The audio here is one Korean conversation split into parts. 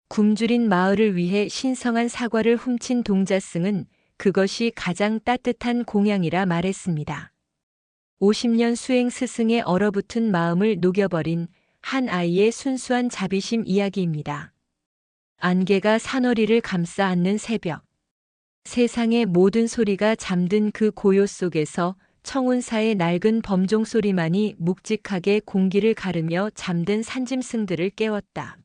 굶주린 마을을 위해 신성한 사과를 훔친 동자승은 그것이 가장 따뜻한 공양이라 말했습니다. 50년 수행 스승의 얼어붙은 마음을 녹여버린 한 아이의 순수한 자비심 이야기입니다. 안개가 사너리를 감싸 안는 새벽. 세상의 모든 소리가 잠든 그 고요 속에서 청운사의 낡은 범종 소리만이 묵직하게 공기를 가르며 잠든 산짐승들을 깨웠다.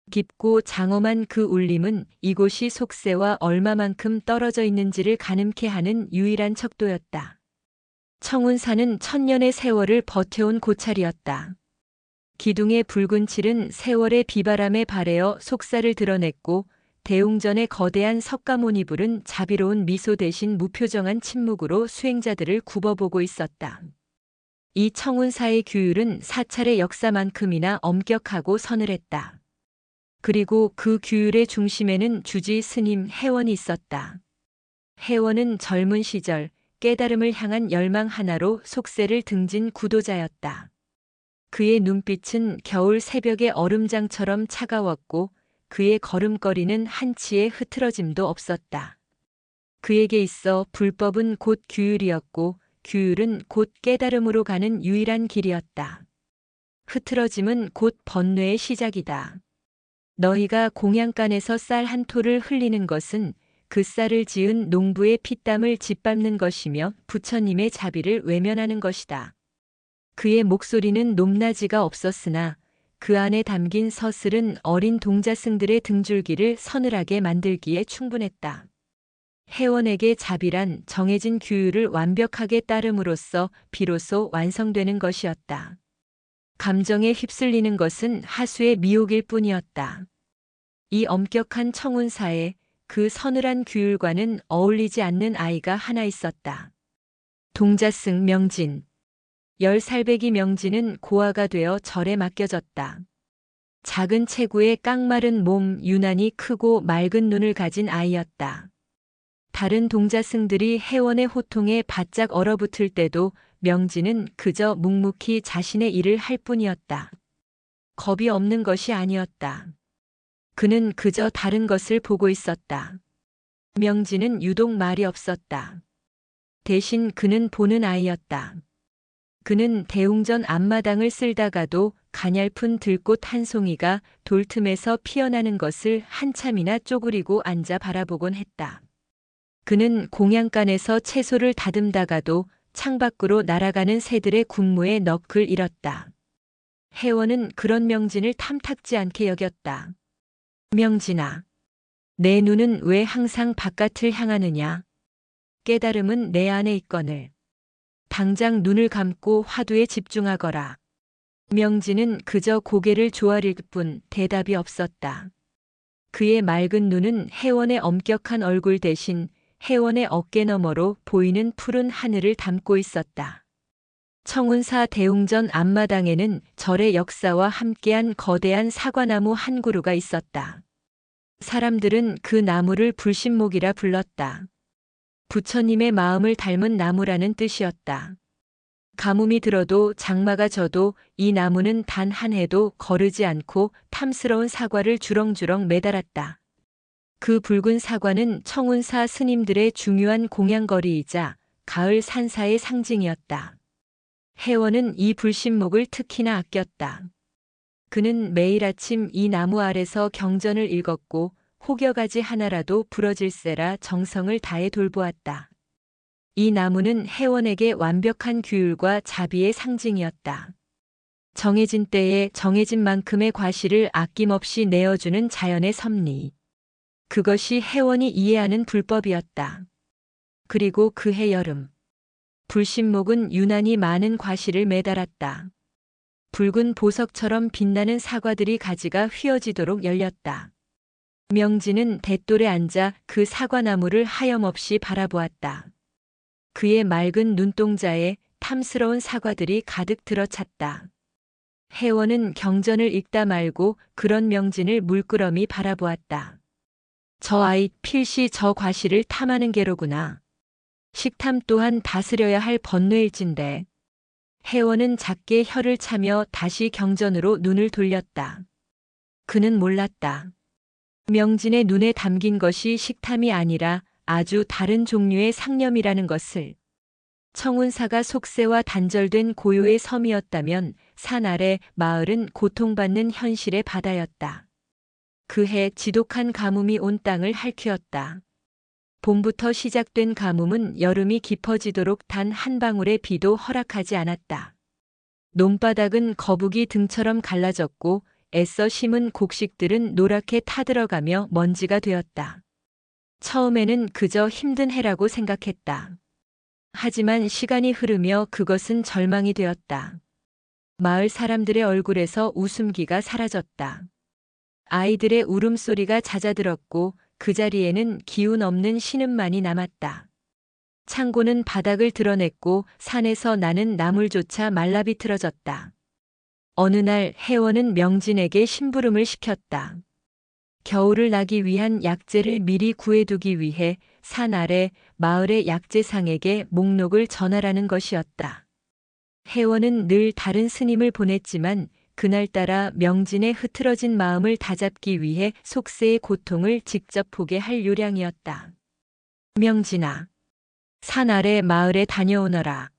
깊고 장엄한 그 울림은 이곳이 속세와 얼마만큼 떨어져 있는지를 가늠케 하는 유일한 척도였다. 청운사는 천년의 세월을 버텨온 고찰이었다. 기둥의 붉은 칠은 세월의 비바람에 발해어 속살을 드러냈고 대웅전의 거대한 석가모니불은 자비로운 미소 대신 무표정한 침묵으로 수행자들을 굽어보고 있었다. 이 청운사의 규율은 사찰의 역사만큼이나 엄격하고 서늘했다. 그리고 그 규율의 중심에는 주지 스님 해원이 있었다. 해원은 젊은 시절 깨달음을 향한 열망 하나로 속세를 등진 구도자였다. 그의 눈빛은 겨울 새벽의 얼음장처럼 차가웠고 그의 걸음걸이는 한치의 흐트러짐도 없었다. 그에게 있어 불법은 곧 규율이었고 규율은 곧 깨달음으로 가는 유일한 길이었다. 흐트러짐은 곧 번뇌의 시작이다. 너희가 공양간에서 쌀 한 토를 흘리는 것은 그 쌀을 지은 농부의 피땀을 짓밟는 것이며 부처님의 자비를 외면하는 것이다. 그의 목소리는 높낮이가 없었으나 그 안에 담긴 서슬은 어린 동자승들의 등줄기를 서늘하게 만들기에 충분했다. 해원에게 자비란 정해진 규율을 완벽하게 따름으로써 비로소 완성되는 것이었다. 감정에 휩쓸리는 것은 하수의 미혹일 뿐이었다. 이 엄격한 청운사에 그 서늘한 규율과는 어울리지 않는 아이가 하나 있었다. 동자승 명진. 10살배기 명진은 고아가 되어 절에 맡겨졌다. 작은 체구에 깡마른 몸, 유난히 크고 맑은 눈을 가진 아이였다. 다른 동자승들이 해원의 호통에 바짝 얼어붙을 때도 명진은 그저 묵묵히 자신의 일을 할 뿐이었다. 겁이 없는 것이 아니었다. 그는 그저 다른 것을 보고 있었다. 명진은 유독 말이 없었다. 대신 그는 보는 아이였다. 그는 대웅전 앞마당을 쓸다가도 가냘픈 들꽃 한 송이가 돌 틈에서 피어나는 것을 한참이나 쪼그리고 앉아 바라보곤 했다. 그는 공양간에서 채소를 다듬다가도 창밖으로 날아가는 새들의 군무에 넋을 잃었다. 해원은 그런 명진을 탐탁지 않게 여겼다. 명진아, 내 눈은 왜 항상 바깥을 향하느냐? 깨달음은 내 안에 있거늘. 당장 눈을 감고 화두에 집중하거라. 명진은 그저 고개를 조아릴 뿐 대답이 없었다. 그의 맑은 눈은 해원의 엄격한 얼굴 대신 해원의 어깨 너머로 보이는 푸른 하늘을 담고 있었다. 청운사 대웅전 앞마당에는 절의 역사와 함께한 거대한 사과나무 한 그루가 있었다. 사람들은 그 나무를 불신목이라 불렀다. 부처님의 마음을 닮은 나무라는 뜻이었다. 가뭄이 들어도 장마가 져도 이 나무는 단 한 해도 거르지 않고 탐스러운 사과를 주렁주렁 매달았다. 그 붉은 사과는 청운사 스님들의 중요한 공양거리이자 가을 산사의 상징이었다. 해원은 이 불신목을 특히나 아꼈다. 그는 매일 아침 이 나무 아래서 경전을 읽었고 혹여가지 하나라도 부러질세라 정성을 다해 돌보았다. 이 나무는 해원에게 완벽한 규율과 자비의 상징이었다. 정해진 때에 정해진 만큼의 과실을 아낌없이 내어주는 자연의 섭리. 그것이 해원이 이해하는 불법이었다. 그리고 그해 여름. 불신목은 유난히 많은 과실을 매달았다. 붉은 보석처럼 빛나는 사과들이 가지가 휘어지도록 열렸다. 명진은 돛돌에 앉아 그 사과나무를 하염없이 바라보았다. 그의 맑은 눈동자에 탐스러운 사과들이 가득 들어찼다. 해원은 경전을 읽다 말고 그런 명진을 물끄러미 바라보았다. 저 아이 필시 저 과실을 탐하는 게로구나. 식탐 또한 다스려야 할 번뇌일진데. 해원은 작게 혀를 차며 다시 경전으로 눈을 돌렸다. 그는 몰랐다. 명진의 눈에 담긴 것이 식탐이 아니라 아주 다른 종류의 상념이라는 것을. 청운사가 속세와 단절된 고요의 섬이었다면 산 아래 마을은 고통받는 현실의 바다였다. 그해 지독한 가뭄이 온 땅을 핥히었다. 봄부터 시작된 가뭄은 여름이 깊어지도록 단 한 방울의 비도 허락하지 않았다. 논바닥은 거북이 등처럼 갈라졌고 애써 심은 곡식들은 노랗게 타들어가며 먼지가 되었다. 처음에는 그저 힘든 해라고 생각했다. 하지만 시간이 흐르며 그것은 절망이 되었다. 마을 사람들의 얼굴에서 웃음기가 사라졌다. 아이들의 울음소리가 잦아들었고 그 자리에는 기운 없는 신음만이 남았다. 창고는 바닥을 드러냈고 산에서 나는 나물조차 말라비틀어졌다. 어느 날 혜원은 명진에게 심부름을 시켰다. 겨울을 나기 위한 약재를 미리 구해두기 위해 산 아래 마을의 약재상에게 목록을 전하라는 것이었다. 혜원은 늘 다른 스님을 보냈지만 그날따라 명진의 흐트러진 마음을 다잡기 위해 속세의 고통을 직접 보게 할 요량이었다. 명진아, 산 아래 마을에 다녀오너라.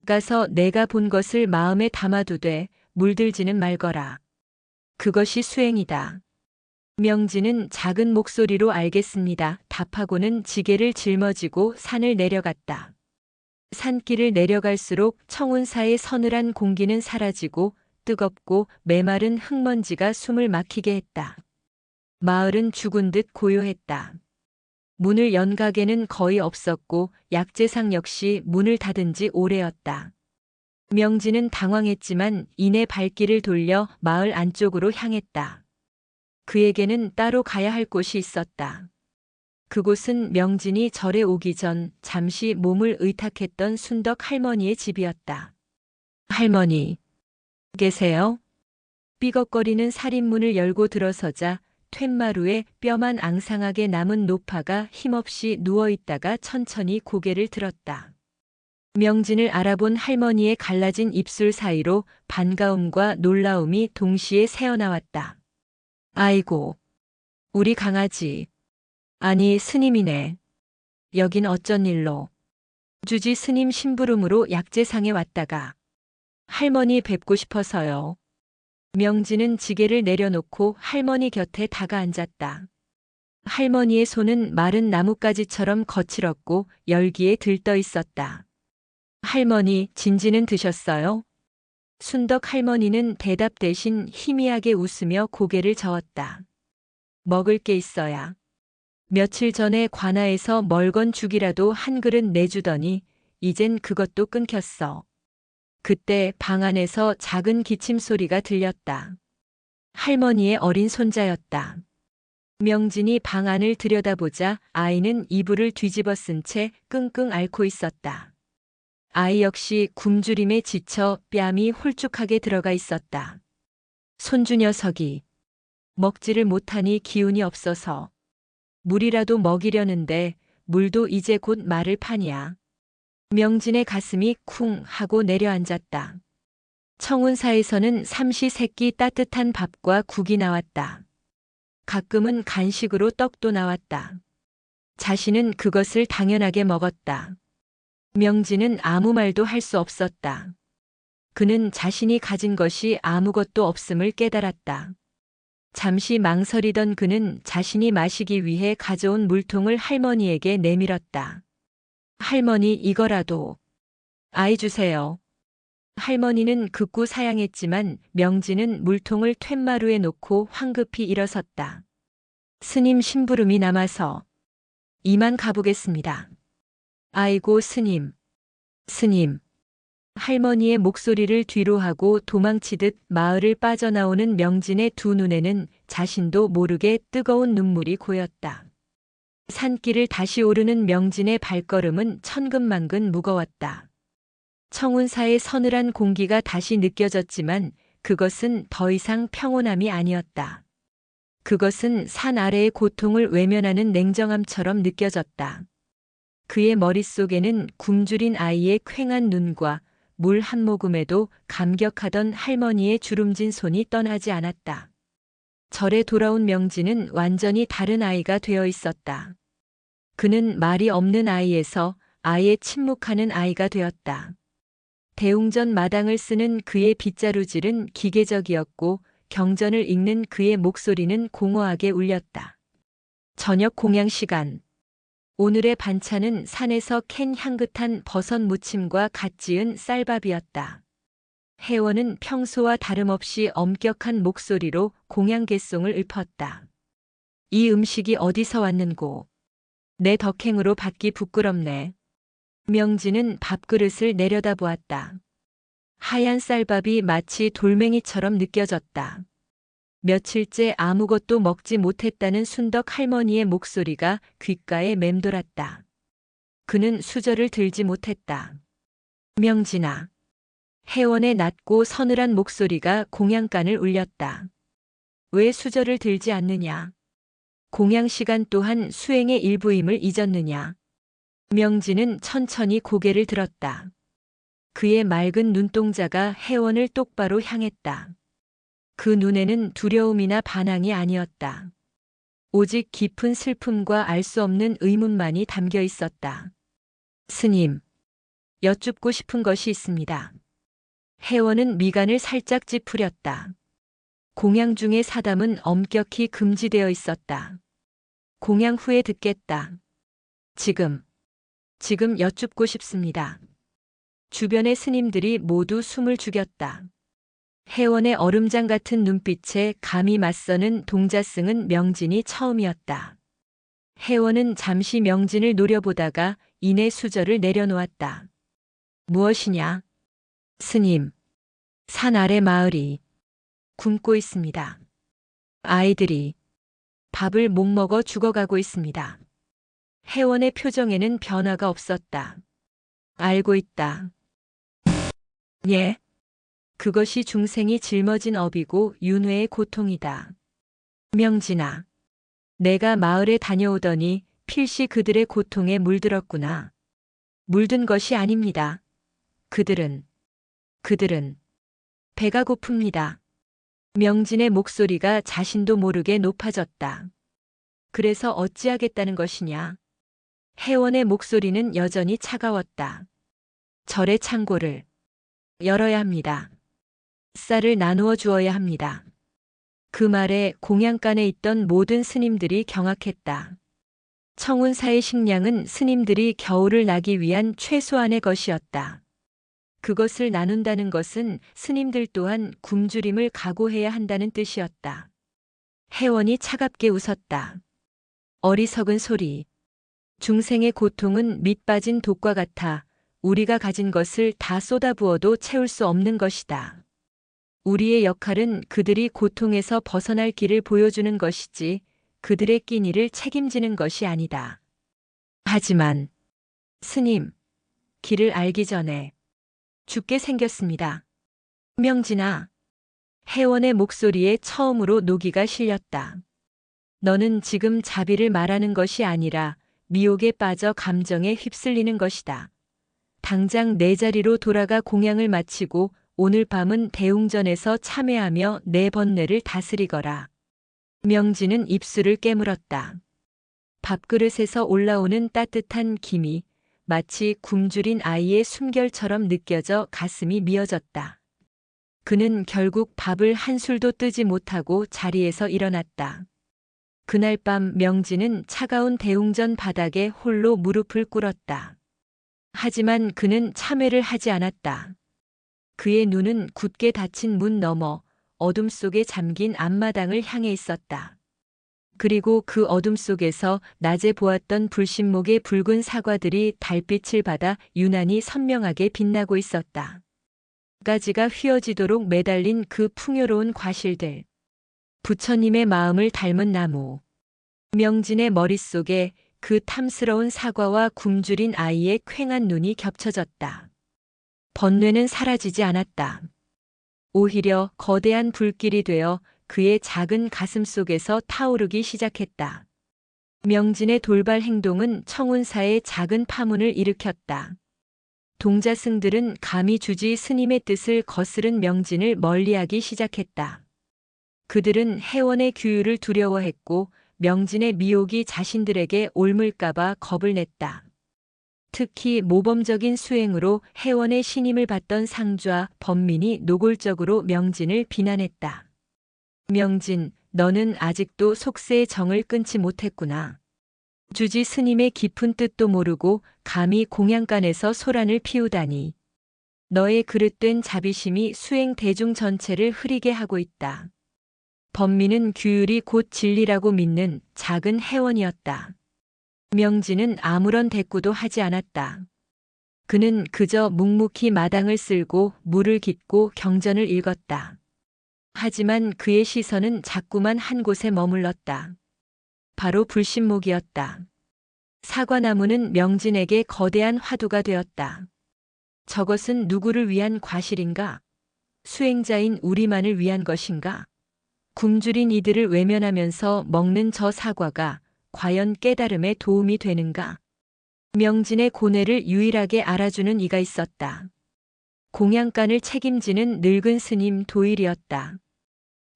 가서 내가 본 것을 마음에 담아두되 물들지는 말거라. 그것이 수행이다. 명진은 작은 목소리로 알겠습니다. 답하고는 지게를 짊어지고 산을 내려갔다. 산길을 내려갈수록 청운사의 서늘한 공기는 사라지고 뜨겁고 메마른 흙먼지가 숨을 막히게 했다. 마을은 죽은 듯 고요했다. 문을 연 가게는 거의 없었고 약재상 역시 문을 닫은 지 오래였다. 명진은 당황했지만 이내 발길을 돌려 마을 안쪽으로 향했다. 그에게는 따로 가야 할 곳이 있었다. 그곳은 명진이 절에 오기 전 잠시 몸을 의탁했던 순덕 할머니의 집이었다. 할머니, 계세요? 삐걱거리는 살인문을 열고 들어서자 툇마루에 뼈만 앙상하게 남은 노파가 힘없이 누워있다가 천천히 고개를 들었다. 명진을 알아본 할머니의 갈라진 입술 사이로 반가움과 놀라움이 동시에 새어나왔다. 아이고, 우리 강아지. 아니, 스님이네. 여긴 어쩐 일로. 주지 스님 심부름으로 약재상에 왔다가. 할머니 뵙고 싶어서요. 명진은 지게를 내려놓고 할머니 곁에 다가앉았다. 할머니의 손은 마른 나뭇가지처럼 거칠었고 열기에 들떠 있었다. 할머니, 진지는 드셨어요? 순덕 할머니는 대답 대신 희미하게 웃으며 고개를 저었다. 먹을 게 있어야. 며칠 전에 관아에서 멀건 죽이라도 한 그릇 내주더니 이젠 그것도 끊겼어. 그때 방 안에서 작은 기침 소리가 들렸다. 할머니의 어린 손자였다. 명진이 방 안을 들여다보자 아이는 이불을 뒤집어 쓴 채 끙끙 앓고 있었다. 아이 역시 굶주림에 지쳐 뺨이 홀쭉하게 들어가 있었다. 손주 녀석이 먹지를 못하니 기운이 없어서 물이라도 먹이려는데 물도 이제 곧 마를 판이야. 명진의 가슴이 쿵 하고 내려앉았다. 청운사에서는 삼시세끼 따뜻한 밥과 국이 나왔다. 가끔은 간식으로 떡도 나왔다. 자신은 그것을 당연하게 먹었다. 명진은 아무 말도 할 수 없었다. 그는 자신이 가진 것이 아무것도 없음을 깨달았다. 잠시 망설이던 그는 자신이 마시기 위해 가져온 물통을 할머니에게 내밀었다. 할머니, 이거라도. 아이 주세요. 할머니는 극구 사양했지만 명진은 물통을 툇마루에 놓고 황급히 일어섰다. 스님 심부름이 남아서 이만 가보겠습니다. 아이고 스님. 스님. 할머니의 목소리를 뒤로 하고 도망치듯 마을을 빠져나오는 명진의 두 눈에는 자신도 모르게 뜨거운 눈물이 고였다. 산길을 다시 오르는 명진의 발걸음은 천근만근 무거웠다. 청운사의 서늘한 공기가 다시 느껴졌지만 그것은 더 이상 평온함이 아니었다. 그것은 산 아래의 고통을 외면하는 냉정함처럼 느껴졌다. 그의 머릿속에는 굶주린 아이의 퀭한 눈과 물 한 모금에도 감격하던 할머니의 주름진 손이 떠나지 않았다. 절에 돌아온 명진은 완전히 다른 아이가 되어 있었다. 그는 말이 없는 아이에서 아예 침묵하는 아이가 되었다. 대웅전 마당을 쓰는 그의 빗자루질은 기계적이었고 경전을 읽는 그의 목소리는 공허하게 울렸다. 저녁 공양 시간. 오늘의 반찬은 산에서 캔 향긋한 버섯 무침과 갓 지은 쌀밥이었다. 혜원은 평소와 다름없이 엄격한 목소리로 공양개송을 읊었다. 이 음식이 어디서 왔는고? 내 덕행으로 받기 부끄럽네. 명진은 밥그릇을 내려다보았다. 하얀 쌀밥이 마치 돌멩이처럼 느껴졌다. 며칠째 아무것도 먹지 못했다는 순덕 할머니의 목소리가 귓가에 맴돌았다. 그는 수저를 들지 못했다. 명진아. 혜원의 낮고 서늘한 목소리가 공양간을 울렸다. 왜 수저를 들지 않느냐? 공양 시간 또한 수행의 일부임을 잊었느냐? 명진은 천천히 고개를 들었다. 그의 맑은 눈동자가 혜원을 똑바로 향했다. 그 눈에는 두려움이나 반항이 아니었다. 오직 깊은 슬픔과 알 수 없는 의문만이 담겨 있었다. 스님, 여쭙고 싶은 것이 있습니다. 혜원은 미간을 살짝 찌푸렸다. 공양 중의 사담은 엄격히 금지되어 있었다. 공양 후에 듣겠다. 지금 여쭙고 싶습니다. 주변의 스님들이 모두 숨을 죽였다. 혜원의 얼음장 같은 눈빛에 감히 맞서는 동자승은 명진이 처음이었다. 혜원은 잠시 명진을 노려보다가 이내 수저를 내려놓았다. 무엇이냐? 스님, 산 아래 마을이 굶고 있습니다. 아이들이 밥을 못 먹어 죽어가고 있습니다. 혜원의 표정에는 변화가 없었다. 알고 있다. 예. 그것이 중생이 짊어진 업이고 윤회의 고통이다. 명진아. 내가 마을에 다녀오더니 필시 그들의 고통에 물들었구나. 물든 것이 아닙니다. 그들은 배가 고픕니다. 명진의 목소리가 자신도 모르게 높아졌다. 그래서 어찌하겠다는 것이냐? 혜원의 목소리는 여전히 차가웠다. 절의 창고를 열어야 합니다. 쌀을 나누어 주어야 합니다. 그 말에 공양간에 있던 모든 스님들이 경악했다. 청운사의 식량은 스님들이 겨울을 나기 위한 최소한의 것이었다. 그것을 나눈다는 것은 스님들 또한 굶주림을 각오해야 한다는 뜻이었다. 혜원이 차갑게 웃었다. 어리석은 소리. 중생의 고통은 밑 빠진 독과 같아 우리가 가진 것을 다 쏟아부어도 채울 수 없는 것이다. 우리의 역할은 그들이 고통에서 벗어날 길을 보여주는 것이지 그들의 끼니를 책임지는 것이 아니다. 하지만 스님, 길을 알기 전에 죽게 생겼습니다. 명진아. 혜원의 목소리에 처음으로 노기가 실렸다. 너는 지금 자비를 말하는 것이 아니라 미혹에 빠져 감정에 휩쓸리는 것이다. 당장 내 자리로 돌아가 공양을 마치고 오늘 밤은 대웅전에서 참회하며 내 번뇌를 다스리거라. 명진은 입술을 깨물었다. 밥그릇에서 올라오는 따뜻한 김이 마치 굶주린 아이의 숨결처럼 느껴져 가슴이 미어졌다. 그는 결국 밥을 한 술도 뜨지 못하고 자리에서 일어났다. 그날 밤 명진은 차가운 대웅전 바닥에 홀로 무릎을 꿇었다. 하지만 그는 참회를 하지 않았다. 그의 눈은 굳게 닫힌 문 너머 어둠 속에 잠긴 앞마당을 향해 있었다. 그리고 그 어둠 속에서 낮에 보았던 불신목의 붉은 사과들이 달빛을 받아 유난히 선명하게 빛나고 있었다. 가지가 휘어지도록 매달린 그 풍요로운 과실들. 부처님의 마음을 닮은 나무. 명진의 머릿속에 그 탐스러운 사과와 굶주린 아이의 퀭한 눈이 겹쳐졌다. 번뇌는 사라지지 않았다. 오히려 거대한 불길이 되어 그의 작은 가슴 속에서 타오르기 시작했다. 명진의 돌발 행동은 청운사의 작은 파문을 일으켰다. 동자승들은 감히 주지 스님의 뜻을 거스른 명진을 멀리하기 시작했다. 그들은 혜원의 규율을 두려워했고 명진의 미혹이 자신들에게 옮을까봐 겁을 냈다. 특히 모범적인 수행으로 혜원의 신임을 받던 상좌 범민이 노골적으로 명진을 비난했다. 명진, 너는 아직도 속세의 정을 끊지 못했구나. 주지 스님의 깊은 뜻도 모르고 감히 공양간에서 소란을 피우다니. 너의 그릇된 자비심이 수행 대중 전체를 흐리게 하고 있다. 범민은 규율이 곧 진리라고 믿는 작은 혜원이었다. 명진은 아무런 대꾸도 하지 않았다. 그는 그저 묵묵히 마당을 쓸고 물을 깃고 경전을 읽었다. 하지만 그의 시선은 자꾸만 한 곳에 머물렀다. 바로 불신목이었다. 사과나무는 명진에게 거대한 화두가 되었다. 저것은 누구를 위한 과실인가? 수행자인 우리만을 위한 것인가? 굶주린 이들을 외면하면서 먹는 저 사과가 과연 깨달음에 도움이 되는가? 명진의 고뇌를 유일하게 알아주는 이가 있었다. 공양간을 책임지는 늙은 스님 도일이었다.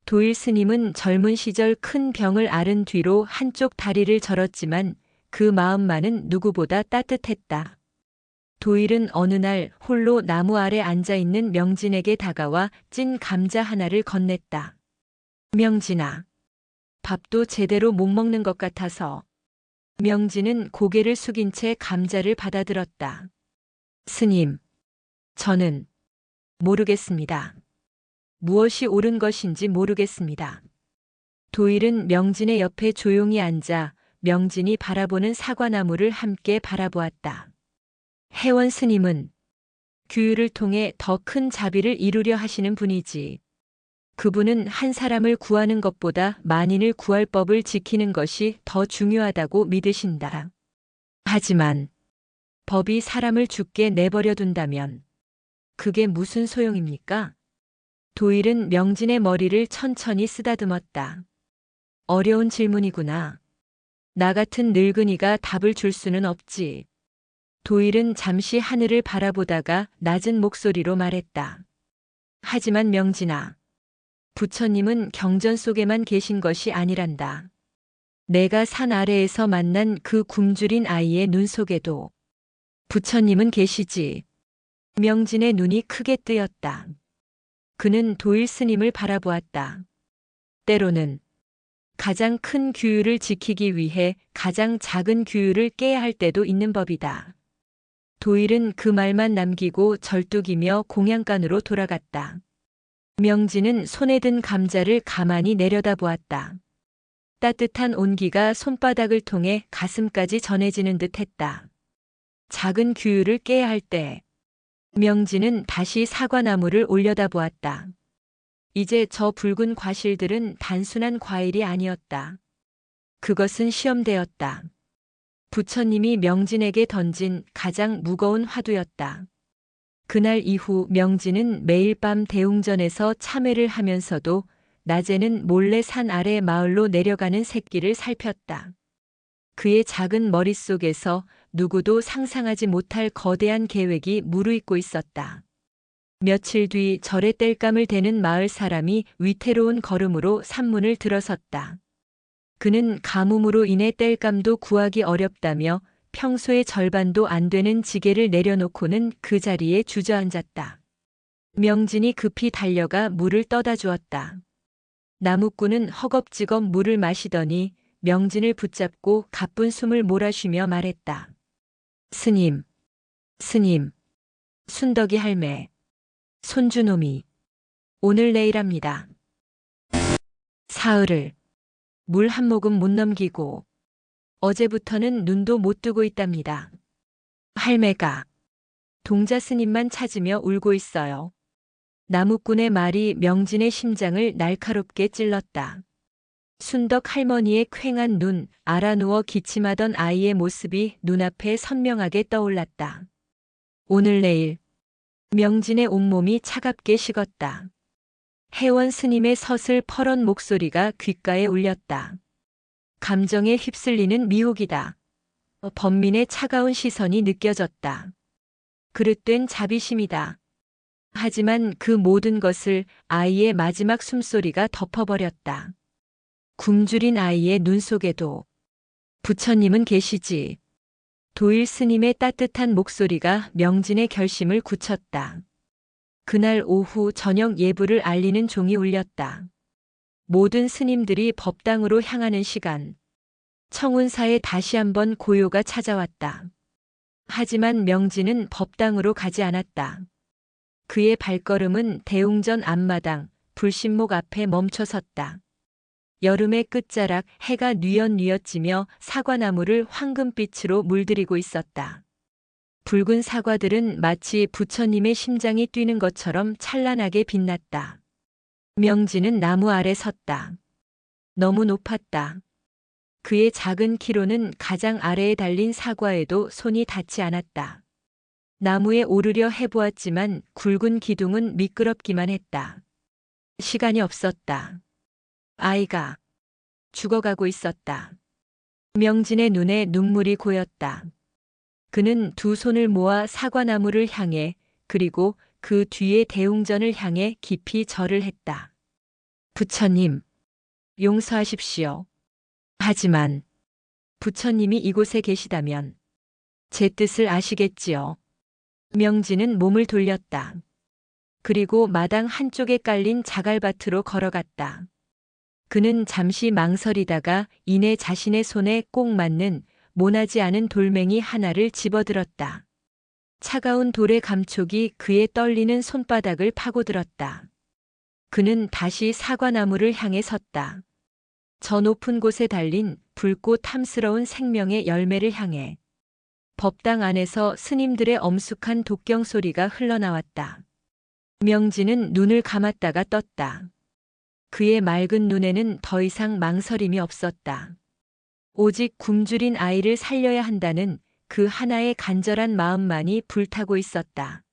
도일 스님은 젊은 시절 큰 병을 앓은 뒤로 한쪽 다리를 절었지만 그 마음만은 누구보다 따뜻했다. 도일은 어느 날 홀로 나무 아래 앉아 있는 명진에게 다가와 찐 감자 하나를 건넸다. 명진아, 밥도 제대로 못 먹는 것 같아서. 명진은 고개를 숙인 채 감자를 받아들었다. 스님, 저는 모르겠습니다. 무엇이 옳은 것인지 모르겠습니다. 도일은 명진의 옆에 조용히 앉아 명진이 바라보는 사과나무를 함께 바라보았다. 혜원 스님은 규율을 통해 더 큰 자비를 이루려 하시는 분이지. 그분은 한 사람을 구하는 것보다 만인을 구할 법을 지키는 것이 더 중요하다고 믿으신다. 하지만 법이 사람을 죽게 내버려 둔다면 그게 무슨 소용입니까? 도일은 명진의 머리를 천천히 쓰다듬었다. 어려운 질문이구나. 나 같은 늙은이가 답을 줄 수는 없지. 도일은 잠시 하늘을 바라보다가 낮은 목소리로 말했다. 하지만 명진아, 부처님은 경전 속에만 계신 것이 아니란다. 내가 산 아래에서 만난 그 굶주린 아이의 눈 속에도 부처님은 계시지. 명진의 눈이 크게 뜨였다. 그는 도일 스님을 바라보았다. 때로는 가장 큰 규율을 지키기 위해 가장 작은 규율을 깨야 할 때도 있는 법이다. 도일은 그 말만 남기고 절뚝이며 공양간으로 돌아갔다. 명진은 손에 든 감자를 가만히 내려다보았다. 따뜻한 온기가 손바닥을 통해 가슴까지 전해지는 듯 했다. 작은 규율을 깨야 할 때, 명진은 다시 사과나무를 올려다보았다. 이제 저 붉은 과실들은 단순한 과일이 아니었다. 그것은 시험대였다. 부처님이 명진에게 던진 가장 무거운 화두였다. 그날 이후 명진은 매일 밤 대웅전에서 참회를 하면서도 낮에는 몰래 산 아래 마을로 내려가는 새끼를 살폈다. 그의 작은 머릿속에서 누구도 상상하지 못할 거대한 계획이 무르익고 있었다. 며칠 뒤 절에 땔감을 대는 마을 사람이 위태로운 걸음으로 산문을 들어섰다. 그는 가뭄으로 인해 땔감도 구하기 어렵다며 평소의 절반도 안 되는 지게를 내려놓고는 그 자리에 주저앉았다. 명진이 급히 달려가 물을 떠다 주었다. 나무꾼은 허겁지겁 물을 마시더니 명진을 붙잡고 가쁜 숨을 몰아쉬며 말했다. 스님, 스님, 순덕이 할매, 손주놈이 오늘 내일합니다. 사흘을 물 한 모금 못 넘기고 어제부터는 눈도 못 뜨고 있답니다. 할매가 동자 스님만 찾으며 울고 있어요. 나무꾼의 말이 명진의 심장을 날카롭게 찔렀다. 순덕 할머니의 퀭한 눈, 알아누워 기침하던 아이의 모습이 눈앞에 선명하게 떠올랐다. 오늘 내일 명진의 온몸이 차갑게 식었다. 혜원 스님의 서슬 퍼런 목소리가 귓가에 울렸다. 감정에 휩쓸리는 미혹이다. 범민의 차가운 시선이 느껴졌다. 그릇된 자비심이다. 하지만 그 모든 것을 아이의 마지막 숨소리가 덮어버렸다. 굶주린 아이의 눈 속에도 부처님은 계시지. 도일 스님의 따뜻한 목소리가 명진의 결심을 굳혔다. 그날 오후 저녁 예불을 알리는 종이 울렸다. 모든 스님들이 법당으로 향하는 시간. 청운사에 다시 한번 고요가 찾아왔다. 하지만 명진은 법당으로 가지 않았다. 그의 발걸음은 대웅전 앞마당, 불신목 앞에 멈춰 섰다. 여름의 끝자락 해가 뉘엿뉘엿 지며 사과나무를 황금빛으로 물들이고 있었다. 붉은 사과들은 마치 부처님의 심장이 뛰는 것처럼 찬란하게 빛났다. 명진은 나무 아래 섰다. 너무 높았다. 그의 작은 키로는 가장 아래에 달린 사과에도 손이 닿지 않았다. 나무에 오르려 해보았지만 굵은 기둥은 미끄럽기만 했다. 시간이 없었다. 아이가 죽어가고 있었다. 명진의 눈에 눈물이 고였다. 그는 두 손을 모아 사과나무를 향해 그리고 그 뒤에 대웅전을 향해 깊이 절을 했다. 부처님, 용서하십시오. 하지만 부처님이 이곳에 계시다면 제 뜻을 아시겠지요. 명진은 몸을 돌렸다. 그리고 마당 한쪽에 깔린 자갈밭으로 걸어갔다. 그는 잠시 망설이다가 이내 자신의 손에 꼭 맞는 모나지 않은 돌멩이 하나를 집어들었다. 차가운 돌의 감촉이 그의 떨리는 손바닥을 파고들었다. 그는 다시 사과나무를 향해 섰다. 저 높은 곳에 달린 붉고 탐스러운 생명의 열매를 향해. 법당 안에서 스님들의 엄숙한 독경 소리가 흘러나왔다. 명진은 눈을 감았다가 떴다. 그의 맑은 눈에는 더 이상 망설임이 없었다. 오직 굶주린 아이를 살려야 한다는 그 하나의 간절한 마음만이 불타고 있었다.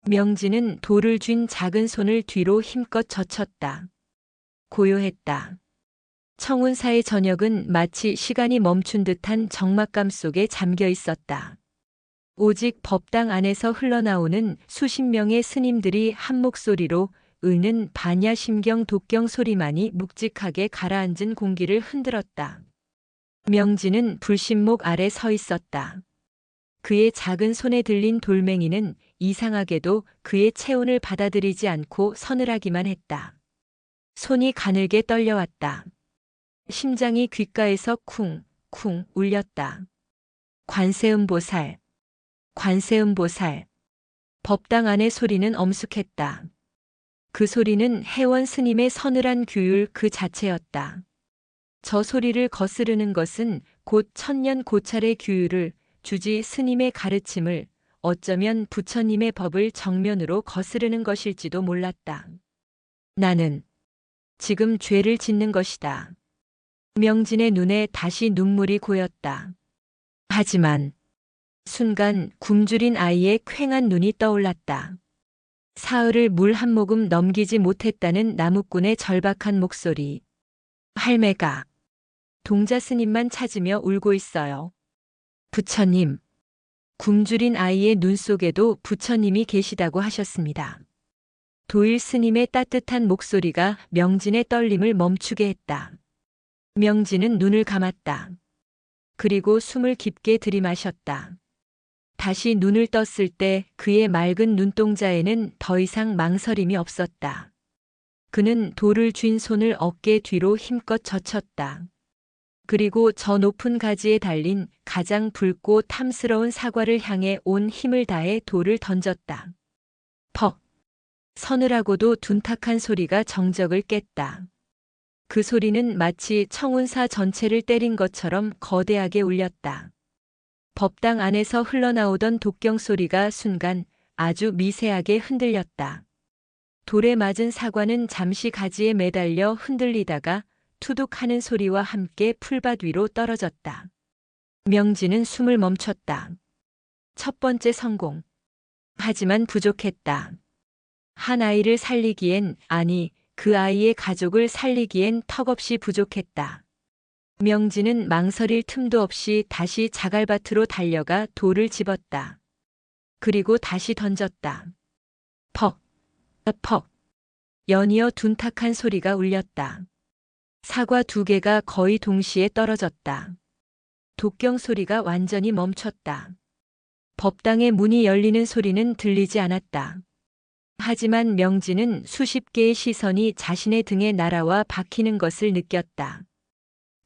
명진은 돌을 쥔 작은 손을 뒤로 힘껏 젖혔다. 고요했다. 청운사의 저녁은 마치 시간이 멈춘 듯한 적막감 속에 잠겨 있었다. 오직 법당 안에서 흘러나오는 수십 명의 스님들이 한 목소리로 의는 반야심경 독경 소리만이 묵직하게 가라앉은 공기를 흔들었다. 명진은 불신목 아래 서 있었다. 그의 작은 손에 들린 돌멩이는 이상하게도 그의 체온을 받아들이지 않고 서늘하기만 했다. 손이 가늘게 떨려왔다. 심장이 귓가에서 쿵쿵 울렸다. 관세음보살, 관세음보살. 법당 안의 소리는 엄숙했다. 그 소리는 혜원 스님의 서늘한 규율 그 자체였다. 저 소리를 거스르는 것은 곧 천년 고찰의 규율을, 주지 스님의 가르침을, 어쩌면 부처님의 법을 정면으로 거스르는 것일지도 몰랐다. 나는 지금 죄를 짓는 것이다. 명진의 눈에 다시 눈물이 고였다. 하지만 순간 굶주린 아이의 퀭한 눈이 떠올랐다. 사흘을 물 한 모금 넘기지 못했다는 나무꾼의 절박한 목소리. 할매가 동자 스님만 찾으며 울고 있어요. 부처님, 굶주린 아이의 눈 속에도 부처님이 계시다고 하셨습니다. 도일 스님의 따뜻한 목소리가 명진의 떨림을 멈추게 했다. 명진은 눈을 감았다. 그리고 숨을 깊게 들이마셨다. 다시 눈을 떴을 때 그의 맑은 눈동자에는 더 이상 망설임이 없었다. 그는 돌을 쥔 손을 어깨 뒤로 힘껏 젖혔다. 그리고 저 높은 가지에 달린 가장 붉고 탐스러운 사과를 향해 온 힘을 다해 돌을 던졌다. 퍽! 서늘하고도 둔탁한 소리가 정적을 깼다. 그 소리는 마치 청운사 전체를 때린 것처럼 거대하게 울렸다. 법당 안에서 흘러나오던 독경 소리가 순간 아주 미세하게 흔들렸다. 돌에 맞은 사과는 잠시 가지에 매달려 흔들리다가 투둑하는 소리와 함께 풀밭 위로 떨어졌다. 명진은 숨을 멈췄다. 첫 번째 성공. 하지만 부족했다. 한 아이를 살리기엔, 아니, 그 아이의 가족을 살리기엔 턱없이 부족했다. 명진은 망설일 틈도 없이 다시 자갈밭으로 달려가 돌을 집었다. 그리고 다시 던졌다. 퍽! 퍽. 연이어 둔탁한 소리가 울렸다. 사과 2개가 거의 동시에 떨어졌다. 독경 소리가 완전히 멈췄다. 법당의 문이 열리는 소리는 들리지 않았다. 하지만 명진은 수십 개의 시선이 자신의 등에 날아와 박히는 것을 느꼈다.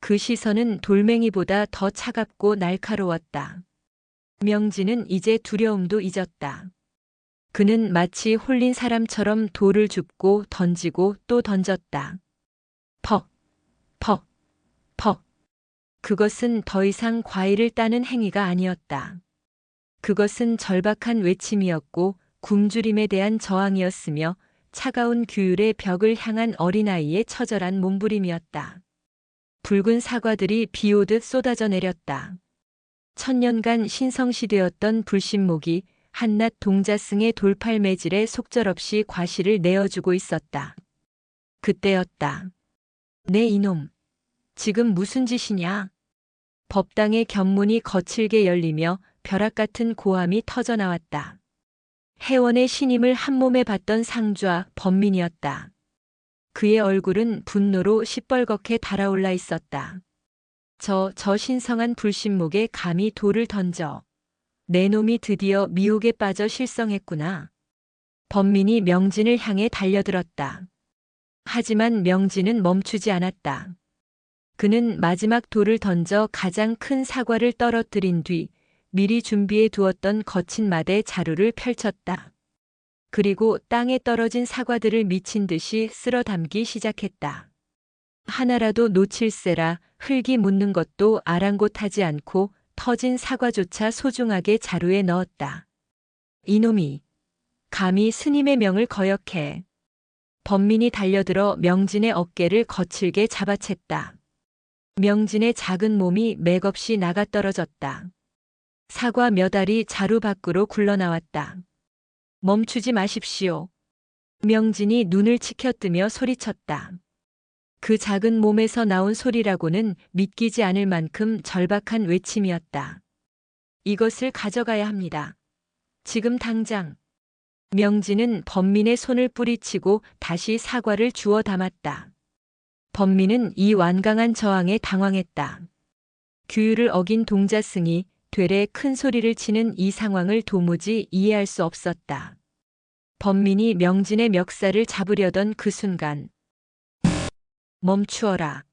그 시선은 돌멩이보다 더 차갑고 날카로웠다. 명진은 이제 두려움도 잊었다. 그는 마치 홀린 사람처럼 돌을 줍고 던지고 또 던졌다. 퍽, 퍽, 퍽. 그것은 더 이상 과일을 따는 행위가 아니었다. 그것은 절박한 외침이었고 굶주림에 대한 저항이었으며 차가운 규율의 벽을 향한 어린아이의 처절한 몸부림이었다. 붉은 사과들이 비 오듯 쏟아져 내렸다. 천년간 신성시되었던 불신목이 한낱 동자승의 돌팔매질에 속절없이 과실을 내어주고 있었다. 그때였다. 네 이놈, 지금 무슨 짓이냐? 법당의 견문이 거칠게 열리며 벼락 같은 고함이 터져나왔다. 해원의 신임을 한몸에 받던 상좌 범민이었다. 그의 얼굴은 분노로 시뻘겋게 달아올라 있었다. 저 신성한 불신목에 감히 돌을 던져. 내 놈이 드디어 미혹에 빠져 실성했구나. 범민이 명진을 향해 달려들었다. 하지만 명진은 멈추지 않았다. 그는 마지막 돌을 던져 가장 큰 사과를 떨어뜨린 뒤 미리 준비해 두었던 거친 마대 자루를 펼쳤다. 그리고 땅에 떨어진 사과들을 미친 듯이 쓸어 담기 시작했다. 하나라도 놓칠세라 흙이 묻는 것도 아랑곳하지 않고 터진 사과조차 소중하게 자루에 넣었다. 이놈이 감히 스님의 명을 거역해. 범민이 달려들어 명진의 어깨를 거칠게 잡아챘다. 명진의 작은 몸이 맥없이 나가떨어졌다. 사과 몇 알이 자루 밖으로 굴러나왔다. 멈추지 마십시오. 명진이 눈을 치켜뜨며 소리쳤다. 그 작은 몸에서 나온 소리라고는 믿기지 않을 만큼 절박한 외침이었다. 이것을 가져가야 합니다. 지금 당장. 명진은 범민의 손을 뿌리치고 다시 사과를 주워 담았다. 범민은 이 완강한 저항에 당황했다. 규율을 어긴 동자승이 되레 큰 소리를 치는 이 상황을 도무지 이해할 수 없었다. 범민이 명진의 멱살을 잡으려던 그 순간 멈추어라.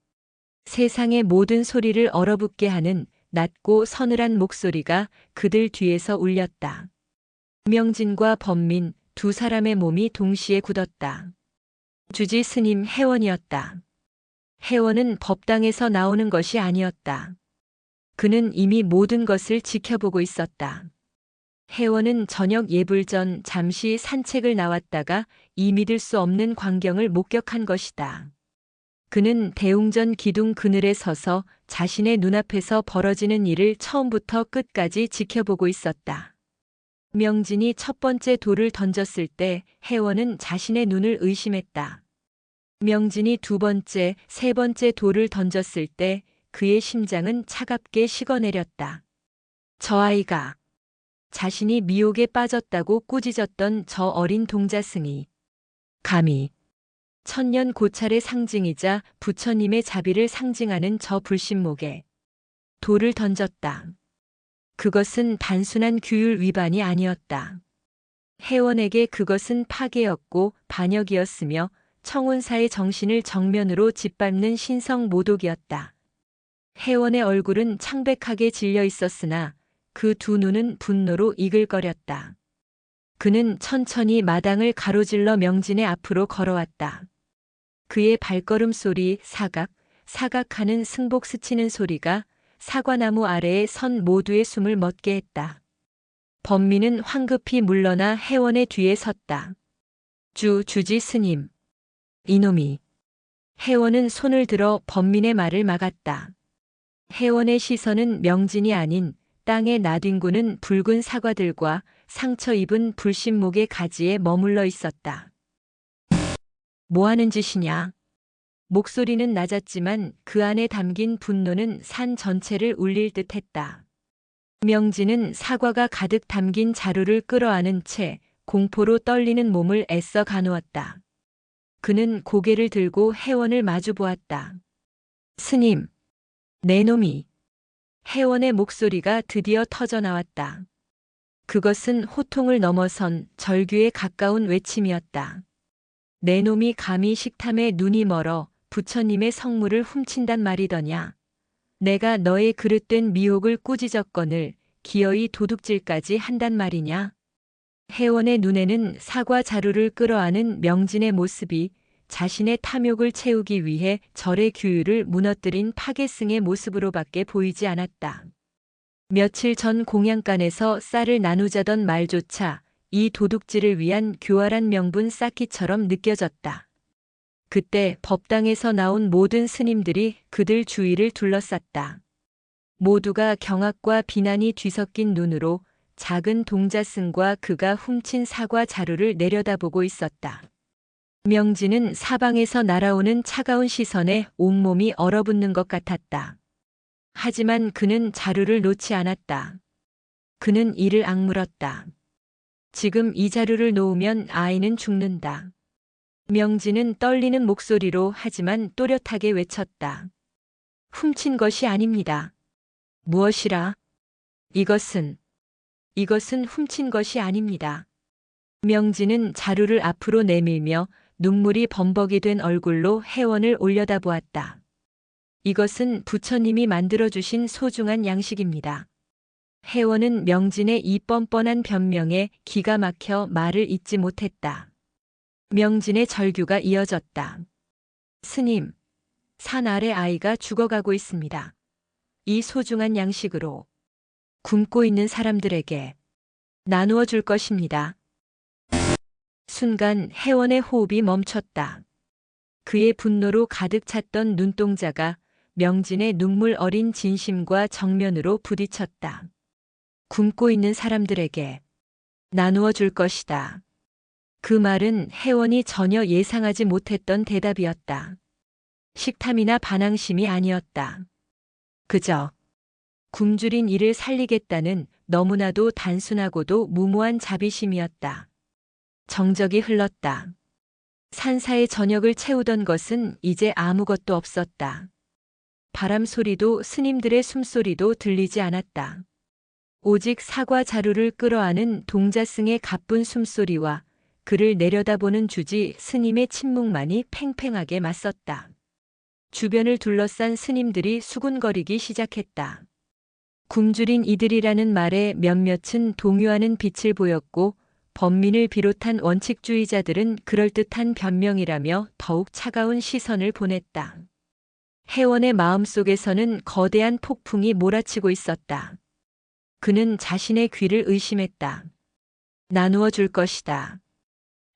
세상의 모든 소리를 얼어붙게 하는 낮고 서늘한 목소리가 그들 뒤에서 울렸다. 명진과 범민 2사람의 몸이 동시에 굳었다. 주지 스님 해원이었다. 해원은 법당에서 나오는 것이 아니었다. 그는 이미 모든 것을 지켜보고 있었다. 해원은 저녁 예불 전 잠시 산책을 나왔다가 이 믿을 수 없는 광경을 목격한 것이다. 그는 대웅전 기둥 그늘에 서서 자신의 눈앞에서 벌어지는 일을 처음부터 끝까지 지켜보고 있었다. 명진이 첫 번째 돌을 던졌을 때 해원은 자신의 눈을 의심했다. 명진이 2번째, 3번째 돌을 던졌을 때 그의 심장은 차갑게 식어내렸다. 저 아이가 자신이 미혹에 빠졌다고 꾸짖었던 저 어린 동자승이 감히 천년 고찰의 상징이자 부처님의 자비를 상징하는 저 불신목에 돌을 던졌다. 그것은 단순한 규율 위반이 아니었다. 해원에게 그것은 파괴였고 반역이었으며 청운사의 정신을 정면으로 짓밟는 신성 모독이었다. 해원의 얼굴은 창백하게 질려 있었으나 그 2 눈은 분노로 이글거렸다. 그는 천천히 마당을 가로질러 명진의 앞으로 걸어왔다. 그의 발걸음 소리 사각하는 승복 스치는 소리가 사과나무 아래에 선 모두의 숨을 멎게 했다. 범민은 황급히 물러나 해원의 뒤에 섰다. 주지 스님. 이놈이. 해원은 손을 들어 범민의 말을 막았다. 해원의 시선은 명진이 아닌 땅에 나뒹구는 붉은 사과들과 상처 입은 불신목의 가지에 머물러 있었다. 뭐 하는 짓이냐? 목소리는 낮았지만 그 안에 담긴 분노는 산 전체를 울릴 듯했다. 명진은 사과가 가득 담긴 자루를 끌어안은 채 공포로 떨리는 몸을 애써 가누었다. 그는 고개를 들고 혜원을 마주 보았다. 스님, 내 놈이. 혜원의 목소리가 드디어 터져 나왔다. 그것은 호통을 넘어선 절규에 가까운 외침이었다. 내 놈이 감히 식탐에 눈이 멀어 부처님의 성물을 훔친단 말이더냐. 내가 너의 그릇된 미혹을 꾸짖었거늘 기어이 도둑질까지 한단 말이냐. 혜원의 눈에는 사과 자루를 끌어안은 명진의 모습이 자신의 탐욕을 채우기 위해 절의 규율을 무너뜨린 파괴승의 모습으로밖에 보이지 않았다. 며칠 전 공양간에서 쌀을 나누자던 말조차 이 도둑질을 위한 교활한 명분 쌓기처럼 느껴졌다. 그때 법당에서 나온 모든 스님들이 그들 주위를 둘러쌌다. 모두가 경악과 비난이 뒤섞인 눈으로 작은 동자승과 그가 훔친 사과 자루를 내려다보고 있었다. 명진은 사방에서 날아오는 차가운 시선에 온몸이 얼어붙는 것 같았다. 하지만 그는 자루를 놓지 않았다. 그는 이를 악물었다. 지금 이 자루를 놓으면 아이는 죽는다. 명진은 떨리는 목소리로 하지만 또렷하게 외쳤다. 훔친 것이 아닙니다. 무엇이라? 이것은 훔친 것이 아닙니다. 명진은 자루를 앞으로 내밀며 눈물이 범벅이 된 얼굴로 혜원을 올려다보았다. 이것은 부처님이 만들어주신 소중한 양식입니다. 혜원은 명진의 이 뻔뻔한 변명에 기가 막혀 말을 잇지 못했다. 명진의 절규가 이어졌다. 스님, 산 아래 아이가 죽어가고 있습니다. 이 소중한 양식으로 굶고 있는 사람들에게 나누어 줄 것입니다. 순간 혜원의 호흡이 멈췄다. 그의 분노로 가득 찼던 눈동자가 명진의 눈물 어린 진심과 정면으로 부딪혔다. 굶고 있는 사람들에게 나누어 줄 것이다. 그 말은 혜원이 전혀 예상하지 못했던 대답이었다. 식탐이나 반항심이 아니었다. 그저 굶주린 이를 살리겠다는 너무나도 단순하고도 무모한 자비심이었다. 정적이 흘렀다. 산사의 저녁을 채우던 것은 이제 아무것도 없었다. 바람 소리도 스님들의 숨소리도 들리지 않았다. 오직 사과 자루를 끌어안은 동자승의 가쁜 숨소리와 그를 내려다보는 주지 스님의 침묵만이 팽팽하게 맞섰다. 주변을 둘러싼 스님들이 수군거리기 시작했다. 굶주린 이들이라는 말에 몇몇은 동요하는 빛을 보였고 범민을 비롯한 원칙주의자들은 그럴듯한 변명이라며 더욱 차가운 시선을 보냈다. 혜원의 마음속에서는 거대한 폭풍이 몰아치고 있었다. 그는 자신의 귀를 의심했다. 나누어 줄 것이다.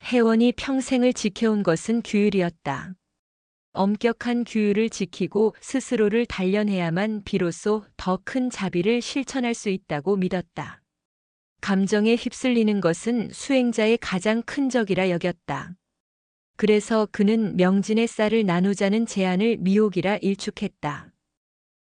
혜원이 평생을 지켜온 것은 규율이었다. 엄격한 규율을 지키고 스스로를 단련해야만 비로소 더 큰 자비를 실천할 수 있다고 믿었다. 감정에 휩쓸리는 것은 수행자의 가장 큰 적이라 여겼다. 그래서 그는 명진의 쌀을 나누자는 제안을 미혹이라 일축했다.